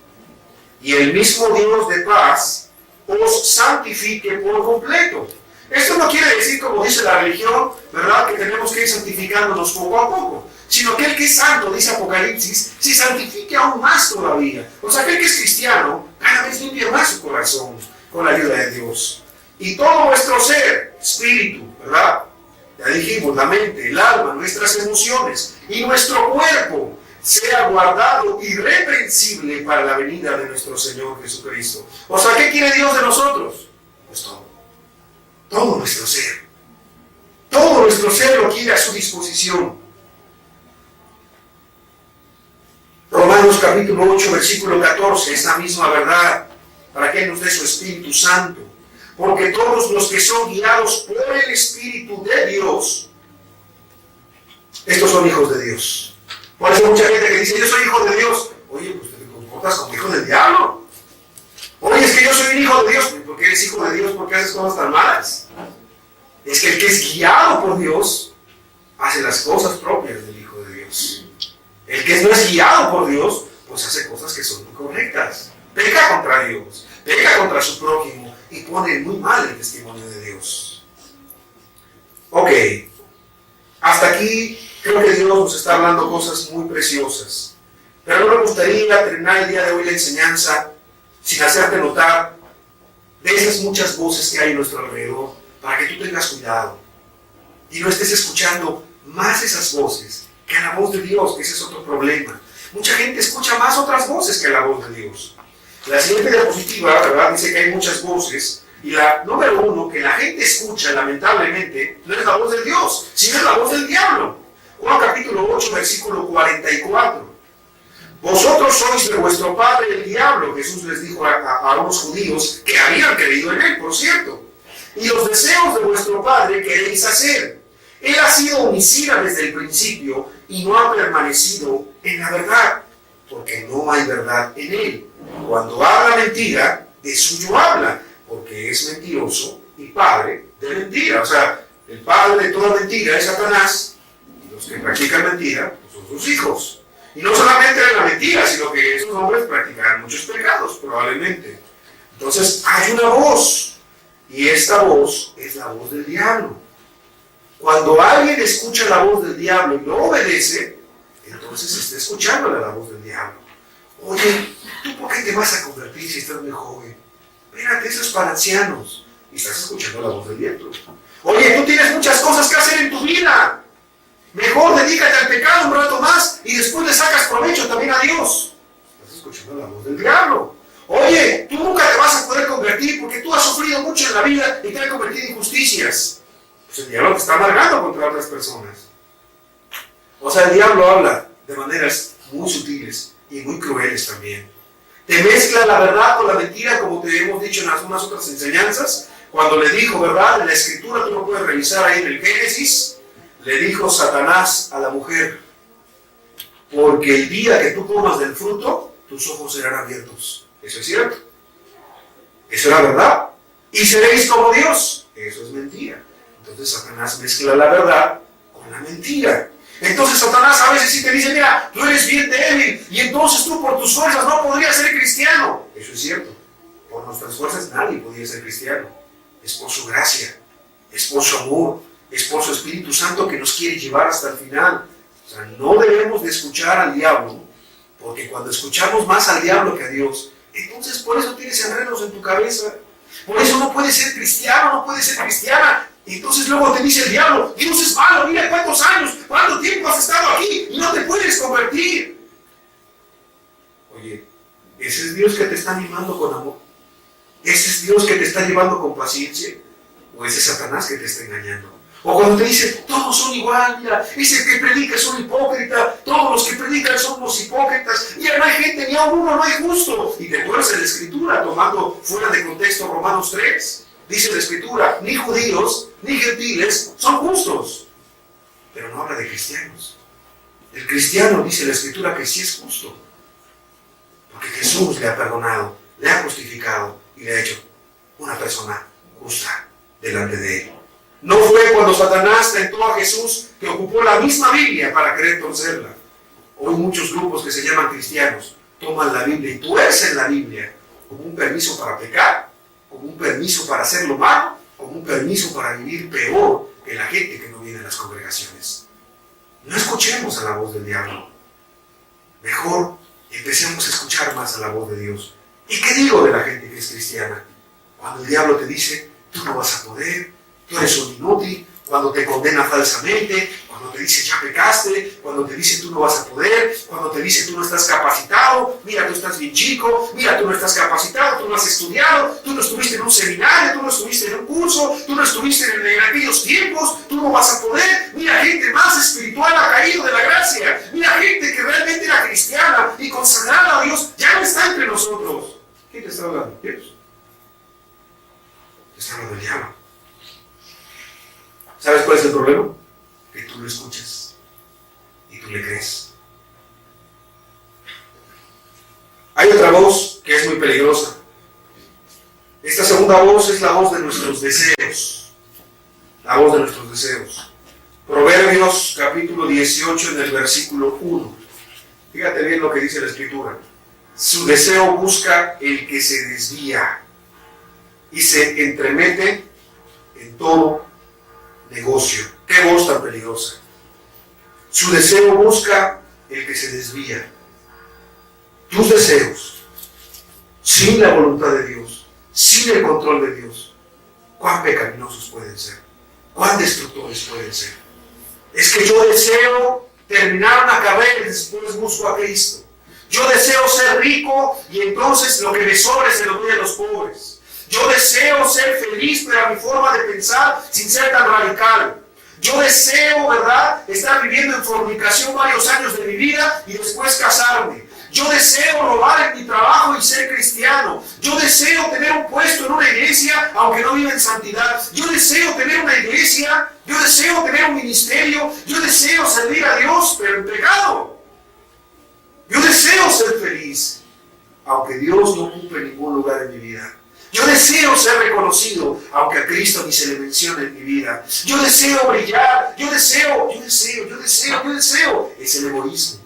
Y el mismo Dios de paz os santifique por completo. Esto no quiere decir, como dice la religión, ¿verdad?, que tenemos que ir santificándonos poco a poco, sino que el que es santo, dice Apocalipsis, se santifique aún más todavía. O sea, aquel que es cristiano, cada vez limpia más su corazón con la ayuda de Dios. Y todo nuestro ser, espíritu, ¿verdad?, ya dijimos, la mente, el alma, nuestras emociones y nuestro cuerpo sea guardado irreprensible para la venida de nuestro Señor Jesucristo. O sea, ¿qué quiere Dios de nosotros? Pues todo. Todo nuestro ser. Todo nuestro ser lo quiere a su disposición. Romanos capítulo 8, versículo 14, esta misma verdad, para que nos dé su Espíritu Santo. Porque todos los que son guiados por el Espíritu de Dios, estos son hijos de Dios. Por eso mucha gente que dice, yo soy hijo de Dios. Oye, pues te comportas como hijo del diablo. Oye, es que yo soy un hijo de Dios. ¿Por qué eres hijo de Dios? ¿Por qué haces cosas tan malas? Es que el que es guiado por Dios hace las cosas propias del hijo de Dios. El que no es guiado por Dios, pues hace cosas que son incorrectas. Peca contra Dios, peca contra su prójimo y pone muy mal el testimonio de Dios. Ok, hasta aquí creo que Dios nos está hablando cosas muy preciosas. Pero no me gustaría terminar el día de hoy la enseñanza sin hacerte notar de esas muchas voces que hay a nuestro alrededor, para que tú tengas cuidado y no estés escuchando más esas voces que la voz de Dios, que ese es otro problema. Mucha gente escucha más otras voces que la voz de Dios. La siguiente diapositiva, ¿verdad?, dice que hay muchas voces, y la número 1 que la gente escucha, lamentablemente, no es la voz de Dios, sino es la voz del diablo. Juan capítulo 8, versículo 44. Vosotros sois de vuestro padre el diablo, Jesús les dijo a unos judíos que habían creído en él, por cierto. Y los deseos de vuestro padre queréis hacer. Él ha sido homicida desde el principio y no ha permanecido en la verdad, porque no hay verdad en él. Cuando habla mentira, de suyo habla, porque es mentiroso y padre de mentira. O sea, el padre de toda mentira es Satanás, y los que practican mentira pues son sus hijos. Y no solamente de la mentira, sino que esos hombres practicarán muchos pecados, probablemente. Entonces, hay una voz, y esta voz es la voz del diablo. Cuando alguien escucha la voz del diablo y no obedece, entonces está escuchando la voz del diablo. Oye, ¿tú por qué te vas a convertir si estás muy joven? Espérate, eso es para ancianos. Y estás escuchando la voz del diablo. Oye, tú tienes muchas cosas que hacer en tu vida. Mejor dedícate al pecado un rato más y después le sacas provecho también a Dios. Estás escuchando la voz del diablo. Oye, tú nunca te vas a poder convertir porque tú has sufrido mucho en la vida y te has convertido en injusticias. Pues el diablo te está amargando contra otras personas. O sea, el diablo habla de maneras muy sutiles y muy crueles también. Te mezcla la verdad con la mentira, como te hemos dicho en algunas otras enseñanzas. Cuando le dijo, ¿verdad?, en la escritura, tú lo puedes revisar ahí en el Génesis, le dijo Satanás a la mujer, porque el día que tú comas del fruto, tus ojos serán abiertos. Eso es cierto. Eso era verdad. Y seréis como Dios. Eso es mentira. Entonces Satanás mezcla la verdad con la mentira. Entonces Satanás a veces sí te dice, mira, tú eres bien débil y entonces tú por tus fuerzas no podrías ser cristiano. Eso es cierto. Por nuestras fuerzas nadie podría ser cristiano. Es por su gracia, es por su amor, es por su Espíritu Santo que nos quiere llevar hasta el final. O sea, no debemos de escuchar al diablo, porque cuando escuchamos más al diablo que a Dios, entonces por eso tienes enredos en tu cabeza. Por eso no puedes ser cristiano, no puedes ser cristiana. Y entonces luego te dice el diablo, Dios es malo, mira cuántos años, cuánto tiempo has estado aquí y no te puedes convertir. Oye, ese es Dios que te está animando con amor. Ese es Dios que te está llevando con paciencia. O ese es Satanás que te está engañando. O cuando te dice, todos son igual, mira, ese que predica es un hipócrita, todos los que predican son los hipócritas, mira, no hay gente, ni a uno, no hay justo. Y te tuerce la Escritura, tomando fuera de contexto Romanos 3. Dice la Escritura, ni judíos, ni gentiles son justos. Pero no habla de cristianos. El cristiano, dice la Escritura, que sí es justo. Porque Jesús le ha perdonado, le ha justificado y le ha hecho una persona justa delante de él. No fue cuando Satanás tentó a Jesús que ocupó la misma Biblia para querer torcerla. Hoy muchos grupos que se llaman cristianos toman la Biblia y tuercen la Biblia como un permiso para pecar, como un permiso para hacer lo malo, como un permiso para vivir peor que la gente que no viene a las congregaciones. No escuchemos a la voz del diablo. Mejor empecemos a escuchar más a la voz de Dios. ¿Y qué digo de la gente que es cristiana? Cuando el diablo te dice, tú no vas a poder, tú eres un inútil, cuando te condena falsamente, cuando te dice ya pecaste, cuando te dice tú no vas a poder, cuando te dice tú no estás capacitado, mira tú estás bien chico, mira tú no estás capacitado, tú no has estudiado, tú no estuviste en un seminario, tú no estuviste en un curso, tú no estuviste en aquellos tiempos, tú no vas a poder, mira gente más espiritual ha caído de la gracia, mira gente que realmente era cristiana y consagrada a Dios, ya no está entre nosotros. ¿Quién te está hablando? Dios. Te está hablando el diablo. ¿Sabes cuál es el problema? Que tú lo escuchas y tú le crees. Hay otra voz que es muy peligrosa. Esta segunda voz es la voz de nuestros deseos. La voz de nuestros deseos. Proverbios capítulo 18 en el versículo 1. Fíjate bien lo que dice la Escritura. Su deseo busca el que se desvía y se entremete en todo negocio. Qué voz tan peligrosa. Su deseo busca el que se desvía. Tus deseos, sin la voluntad de Dios, sin el control de Dios, cuán pecaminosos pueden ser, cuán destructores pueden ser. Es que yo deseo terminar una carrera y después busco a Cristo. Yo deseo ser rico y entonces lo que me sobre se lo doy a los pobres. Yo deseo ser feliz, pero a mi forma de pensar, sin ser tan radical. Yo deseo, ¿verdad?, estar viviendo en fornicación varios años de mi vida y después casarme. Yo deseo robar en mi trabajo y ser cristiano. Yo deseo tener un puesto en una iglesia, aunque no viva en santidad. Yo deseo tener una iglesia. Yo deseo tener un ministerio. Yo deseo servir a Dios, pero en pecado. Yo deseo ser feliz, aunque Dios no ocupe ningún lugar en mi vida. Yo deseo ser reconocido, aunque a Cristo ni se le mencione en mi vida. Yo deseo brillar, yo deseo. Es el egoísmo.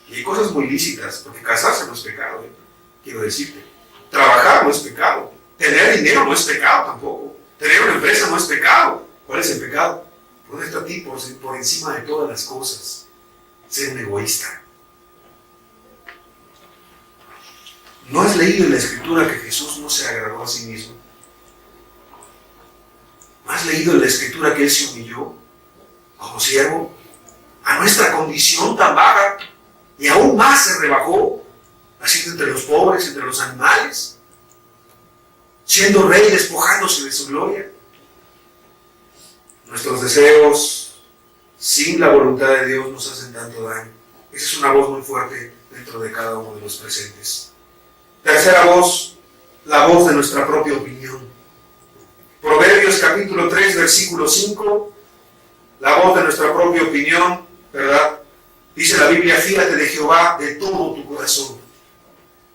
Y hay cosas muy lícitas, porque casarse no es pecado, quiero decirte. Trabajar no es pecado. Tener dinero no es pecado tampoco. Tener una empresa no es pecado. ¿Cuál es el pecado? Ponerte a ti por encima de todas las cosas. Ser un egoísta. ¿No has leído en la Escritura que Jesús no se agradó a sí mismo? ¿No has leído en la Escritura que Él se humilló como siervo a nuestra condición tan baja y aún más se rebajó, haciendo entre los pobres, entre los animales, siendo rey, despojándose de su gloria? Nuestros deseos sin la voluntad de Dios nos hacen tanto daño. Esa es una voz muy fuerte dentro de cada uno de los presentes. Tercera voz, la voz de nuestra propia opinión. Proverbios capítulo 3, versículo 5, la voz de nuestra propia opinión, ¿verdad? Dice la Biblia, fíjate de Jehová de todo tu corazón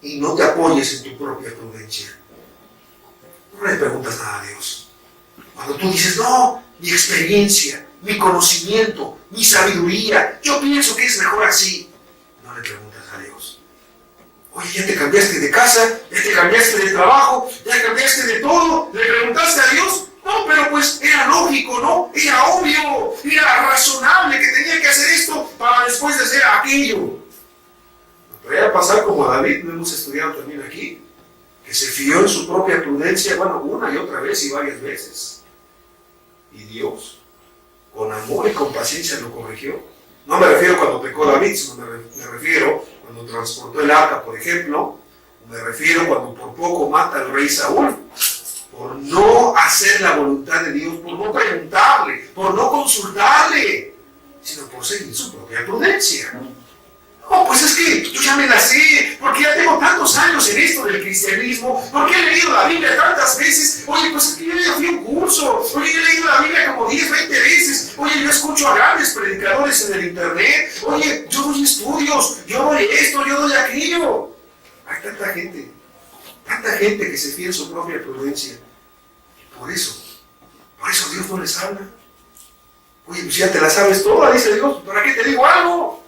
y no te apoyes en tu propia prudencia. No le preguntas nada a Dios. Cuando tú dices, no, mi experiencia, mi conocimiento, mi sabiduría, yo pienso que es mejor así, no le preguntas a Dios. Oye, ya te cambiaste de casa, ya te cambiaste de trabajo, ya cambiaste de todo, ¿le preguntaste a Dios? No, pero pues era lógico. lógico, ¿no? Era obvio, era razonable que tenía que hacer esto para después de hacer aquello. Podría pasar como a David, lo hemos estudiado también aquí, que se fió en su propia prudencia, bueno, una y otra vez y varias veces. Y Dios, con amor y con paciencia, lo corrigió. No me refiero cuando pecó David, sino me refiero cuando transportó el arca, por ejemplo. Me refiero cuando por poco mata al rey Saúl. Por no hacer la voluntad de Dios, por no preguntarle, por no consultarle, sino por seguir su propia prudencia. No, pues es que yo ya me la sé, porque ya tengo tantos años en esto del cristianismo, porque he leído la Biblia tantas veces. Oye, pues es que yo ya fui a un curso, oye, he leído la Biblia como 10, 20 veces, oye, yo escucho a grandes predicadores en el internet, oye, yo doy estudios, yo doy esto, yo doy aquello. Hay tanta gente que se fía en su propia prudencia. Por eso Dios no les habla. Oye, pues ya te la sabes toda, dice Dios, ¿para qué te digo algo?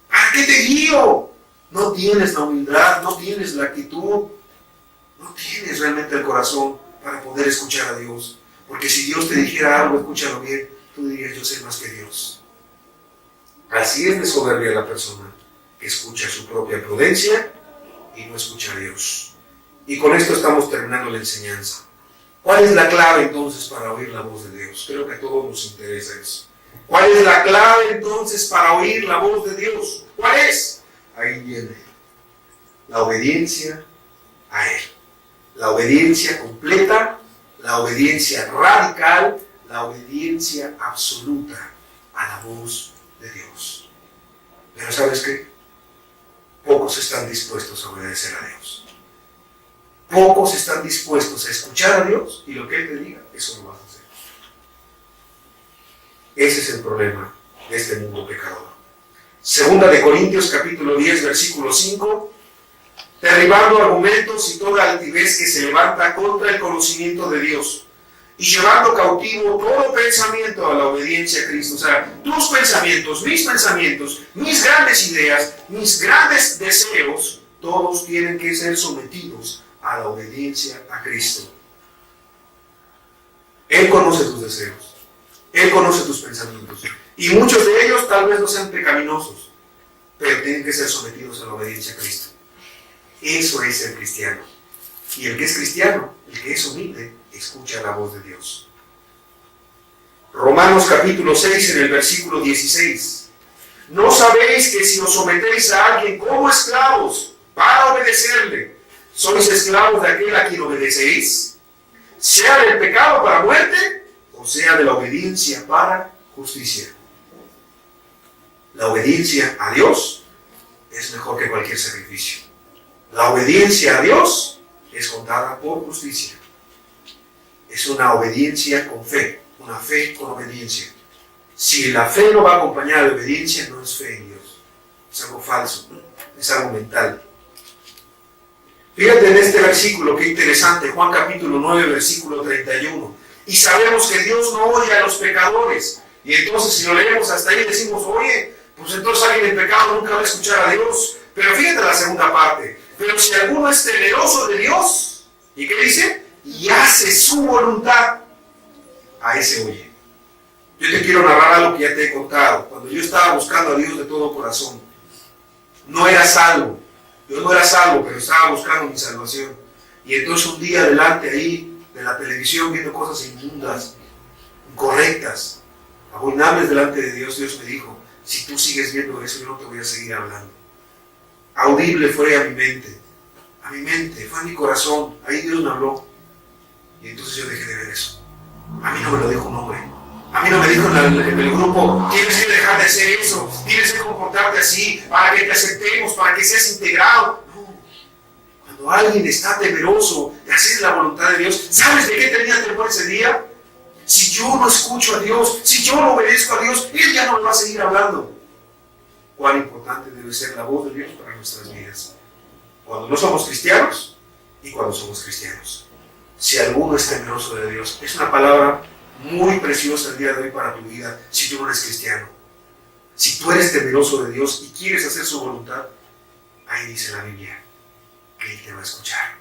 ¿Para qué te guío? No tienes la humildad, no tienes la actitud, no tienes realmente el corazón para poder escuchar a Dios. Porque si Dios te dijera algo, escúchalo bien, tú dirías, yo sé más que Dios. Así es de soberbia la persona que escucha su propia prudencia y no escucha a Dios. Y con esto estamos terminando la enseñanza. ¿Cuál es la clave entonces para oír la voz de Dios? Creo que a todos nos interesa eso. ¿Cuál es la clave entonces para oír la voz de Dios? ¿Cuál es? Ahí viene la obediencia a Él. La obediencia completa, la obediencia radical, la obediencia absoluta a la voz de Dios. Pero ¿sabes qué? Pocos están dispuestos a obedecer a Dios. Pocos están dispuestos a escuchar a Dios y lo que Él te diga, eso lo vas a hacer. Ese es el problema de este mundo pecador. Segunda de Corintios capítulo 10 versículo 5, derribando argumentos y toda altivez que se levanta contra el conocimiento de Dios y llevando cautivo todo pensamiento a la obediencia a Cristo. O sea, tus pensamientos, mis grandes ideas, mis grandes deseos, todos tienen que ser sometidos a la obediencia a Cristo. Él conoce tus deseos, Él conoce tus pensamientos, y muchos de ellos tal vez no sean pecaminosos, pero tienen que ser sometidos a la obediencia a Cristo. Eso es ser cristiano. Y el que es cristiano, el que es humilde, escucha la voz de Dios. Romanos capítulo 6 en el versículo 16. ¿No sabéis que si os sometéis a alguien como esclavos para obedecerle, sois esclavos de aquel a quien obedecéis? Sea del pecado para muerte, o sea de la obediencia para justicia. La obediencia a Dios es mejor que cualquier sacrificio. La obediencia a Dios es contada por justicia. Es una obediencia con fe, una fe con obediencia. Si la fe no va acompañada de obediencia, no es fe en Dios. Es algo falso, es algo mental. Fíjate en este versículo, qué interesante, Juan capítulo 9, versículo 31. Y sabemos que Dios no odia a los pecadores. Y entonces si lo leemos hasta ahí decimos, oye, pues entonces alguien en pecado nunca va a escuchar a Dios. Pero fíjate la segunda parte. Pero si alguno es temeroso de Dios, ¿y qué dice? Y hace su voluntad, a ese oye. Yo te quiero narrar algo que ya te he contado. Cuando yo estaba buscando a Dios de todo corazón, no era salvo. Yo no era salvo, pero estaba buscando mi salvación. Y entonces un día delante ahí de la televisión, viendo cosas inmundas, incorrectas, abominables delante de Dios, Dios me dijo, si tú sigues viendo eso, yo no te voy a seguir hablando. Audible fue a mi mente, fue a mi corazón, ahí Dios me habló. Y entonces yo dejé de ver eso. A mí no me lo dijo un hombre. A mí no me dijo en el grupo, tienes que dejar de hacer eso, tienes que comportarte así, para que te aceptemos, para que seas integrado. No. Cuando alguien está temeroso de hacer la voluntad de Dios, ¿sabes de qué tenía temor ese día? Si yo no escucho a Dios, si yo no obedezco a Dios, Él ya no me va a seguir hablando. Cuán importante debe ser la voz de Dios para nuestras vidas. Cuando no somos cristianos y cuando somos cristianos. Si alguno es temeroso de Dios, es una palabra muy preciosa el día de hoy para tu vida si tú no eres cristiano. Si tú eres temeroso de Dios y quieres hacer su voluntad, ahí dice la Biblia que Él te va a escuchar.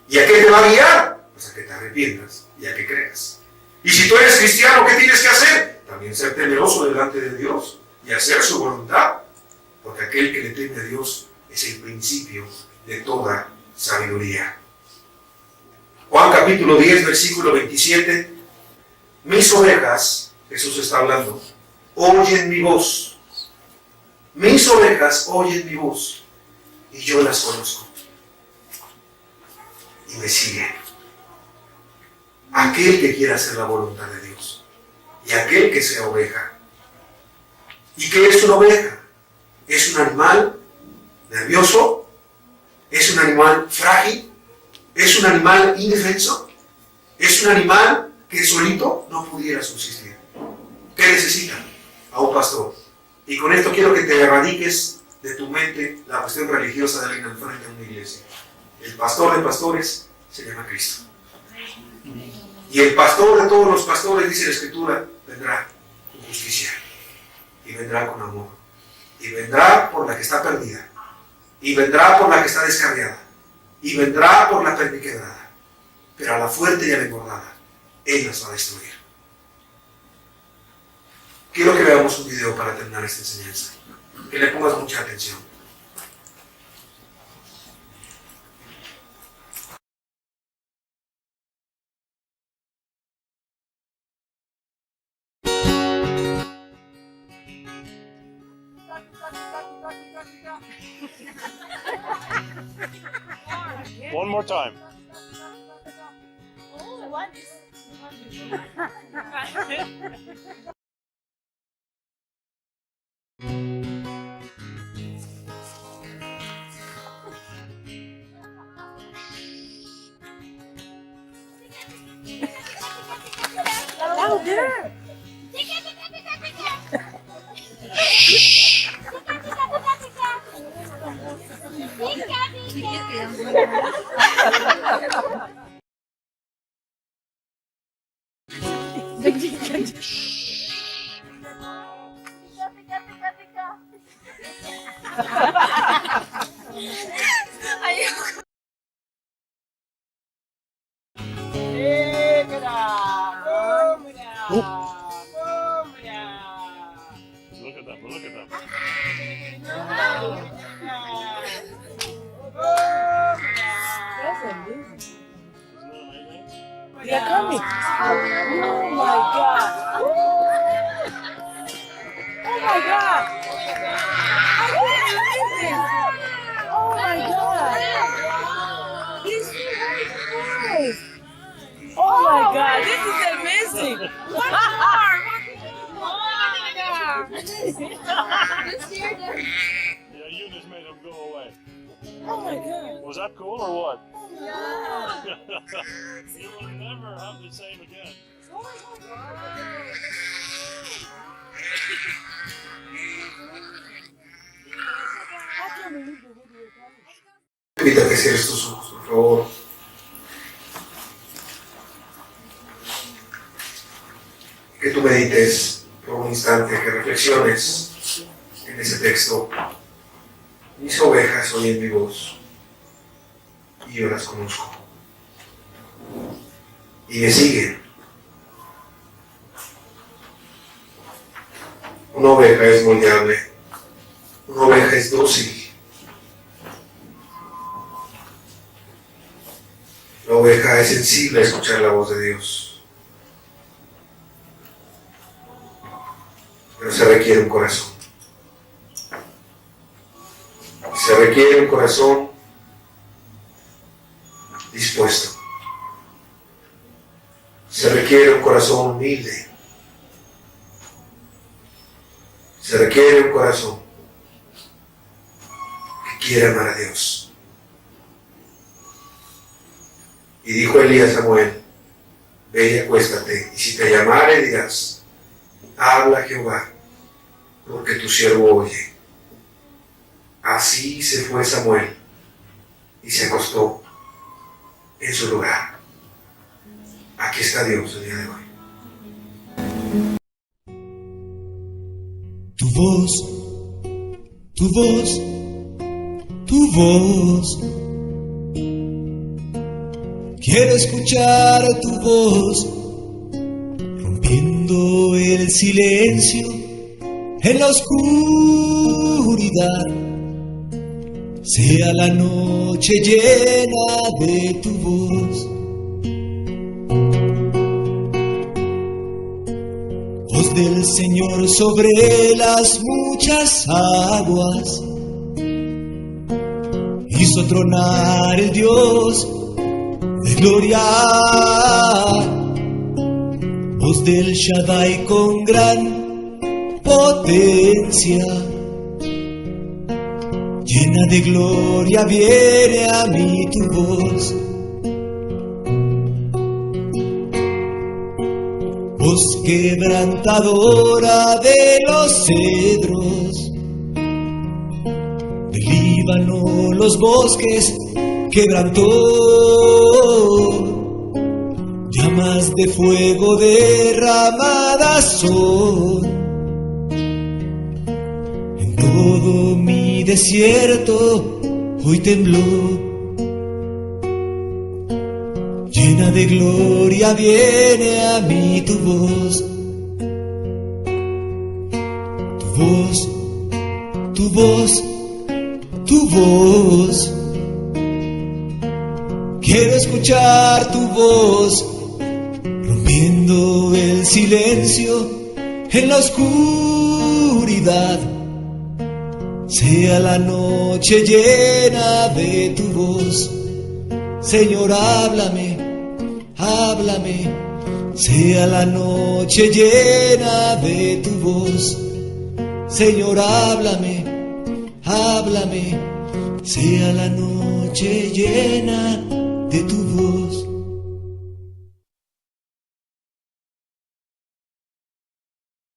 ¿Y a qué te va a guiar? Pues a que te arrepientas y a que creas. Y si tú eres cristiano, ¿qué tienes que hacer? También ser temeroso delante de Dios y hacer su voluntad. Porque aquel que le teme a Dios es el principio de toda sabiduría. Juan capítulo 10, versículo 27. Mis ovejas, Jesús está hablando, oyen mi voz. Mis ovejas oyen mi voz y yo las conozco. Y me siguen. Aquel que quiera hacer la voluntad de Dios y aquel que sea oveja. ¿Y qué es una oveja? Es un animal nervioso, es un animal frágil, es un animal indefenso, es un animal que solito no pudiera subsistir. ¿Qué necesita? A un pastor. Y con esto quiero que te erradiques de tu mente la cuestión religiosa de alguien al frente de una iglesia. El pastor de pastores se llama Cristo. Y el pastor de todos los pastores, dice la Escritura, vendrá con justicia. Y vendrá con amor. Y vendrá por la que está perdida. Y vendrá por la que está descarriada. Y vendrá por la perniquebrada. Pero a la fuerte y a la engordada, Él las va a destruir. Quiero que veamos un video para terminar esta enseñanza. Que le pongas mucha atención. One more time. Louder! Look at them, look at them. They're coming. Oh my God. Oh my God. Oh my God. He's so nice. Oh my God. This is amazing. One more. Yeah, Eunice made them go away. Oh my God. Was that cool or what? Yeah. You will never have the same again. Te invito a que cierres tus ojos, por favor. Que tú medites por un instante, que reflexiones en ese texto. Mis ovejas oyen mi voz y yo las conozco. Y me siguen. Una oveja es moldeable. Una oveja es dócil. La oveja es sensible a escuchar la voz de Dios. Pero se requiere un corazón. Se requiere un corazón dispuesto. Se requiere un corazón humilde. Se requiere un corazón que quiera amar a Dios. Y dijo Elías a Samuel: ve y acuéstate, y si te llamare dirás: habla Jehová, porque tu siervo oye. Así se fue Samuel y se acostó en su lugar. Aquí está Dios el día de hoy. Tu voz, tu voz, tu voz. Quiero escuchar tu voz rompiendo el silencio en la oscuridad. Sea la noche llena de tu voz. Voz del Señor sobre las muchas aguas. Hizo tronar el Dios de gloria. Voz del Shaddai con gran potencia. Llena de gloria viene a mí tu voz. Voz quebrantadora de los cedros, del Líbano los bosques quebrantó. Llamas de fuego derramadas son. En todo mi desierto hoy tembló. Llena de gloria viene a mí tu voz. Tu voz, tu voz, tu voz. Quiero escuchar tu voz, rompiendo el silencio en la oscuridad. Sea la noche llena de tu voz. Señor, háblame, háblame. Sea la noche llena de tu voz. Señor, háblame, háblame. Sea la noche llena de tu voz.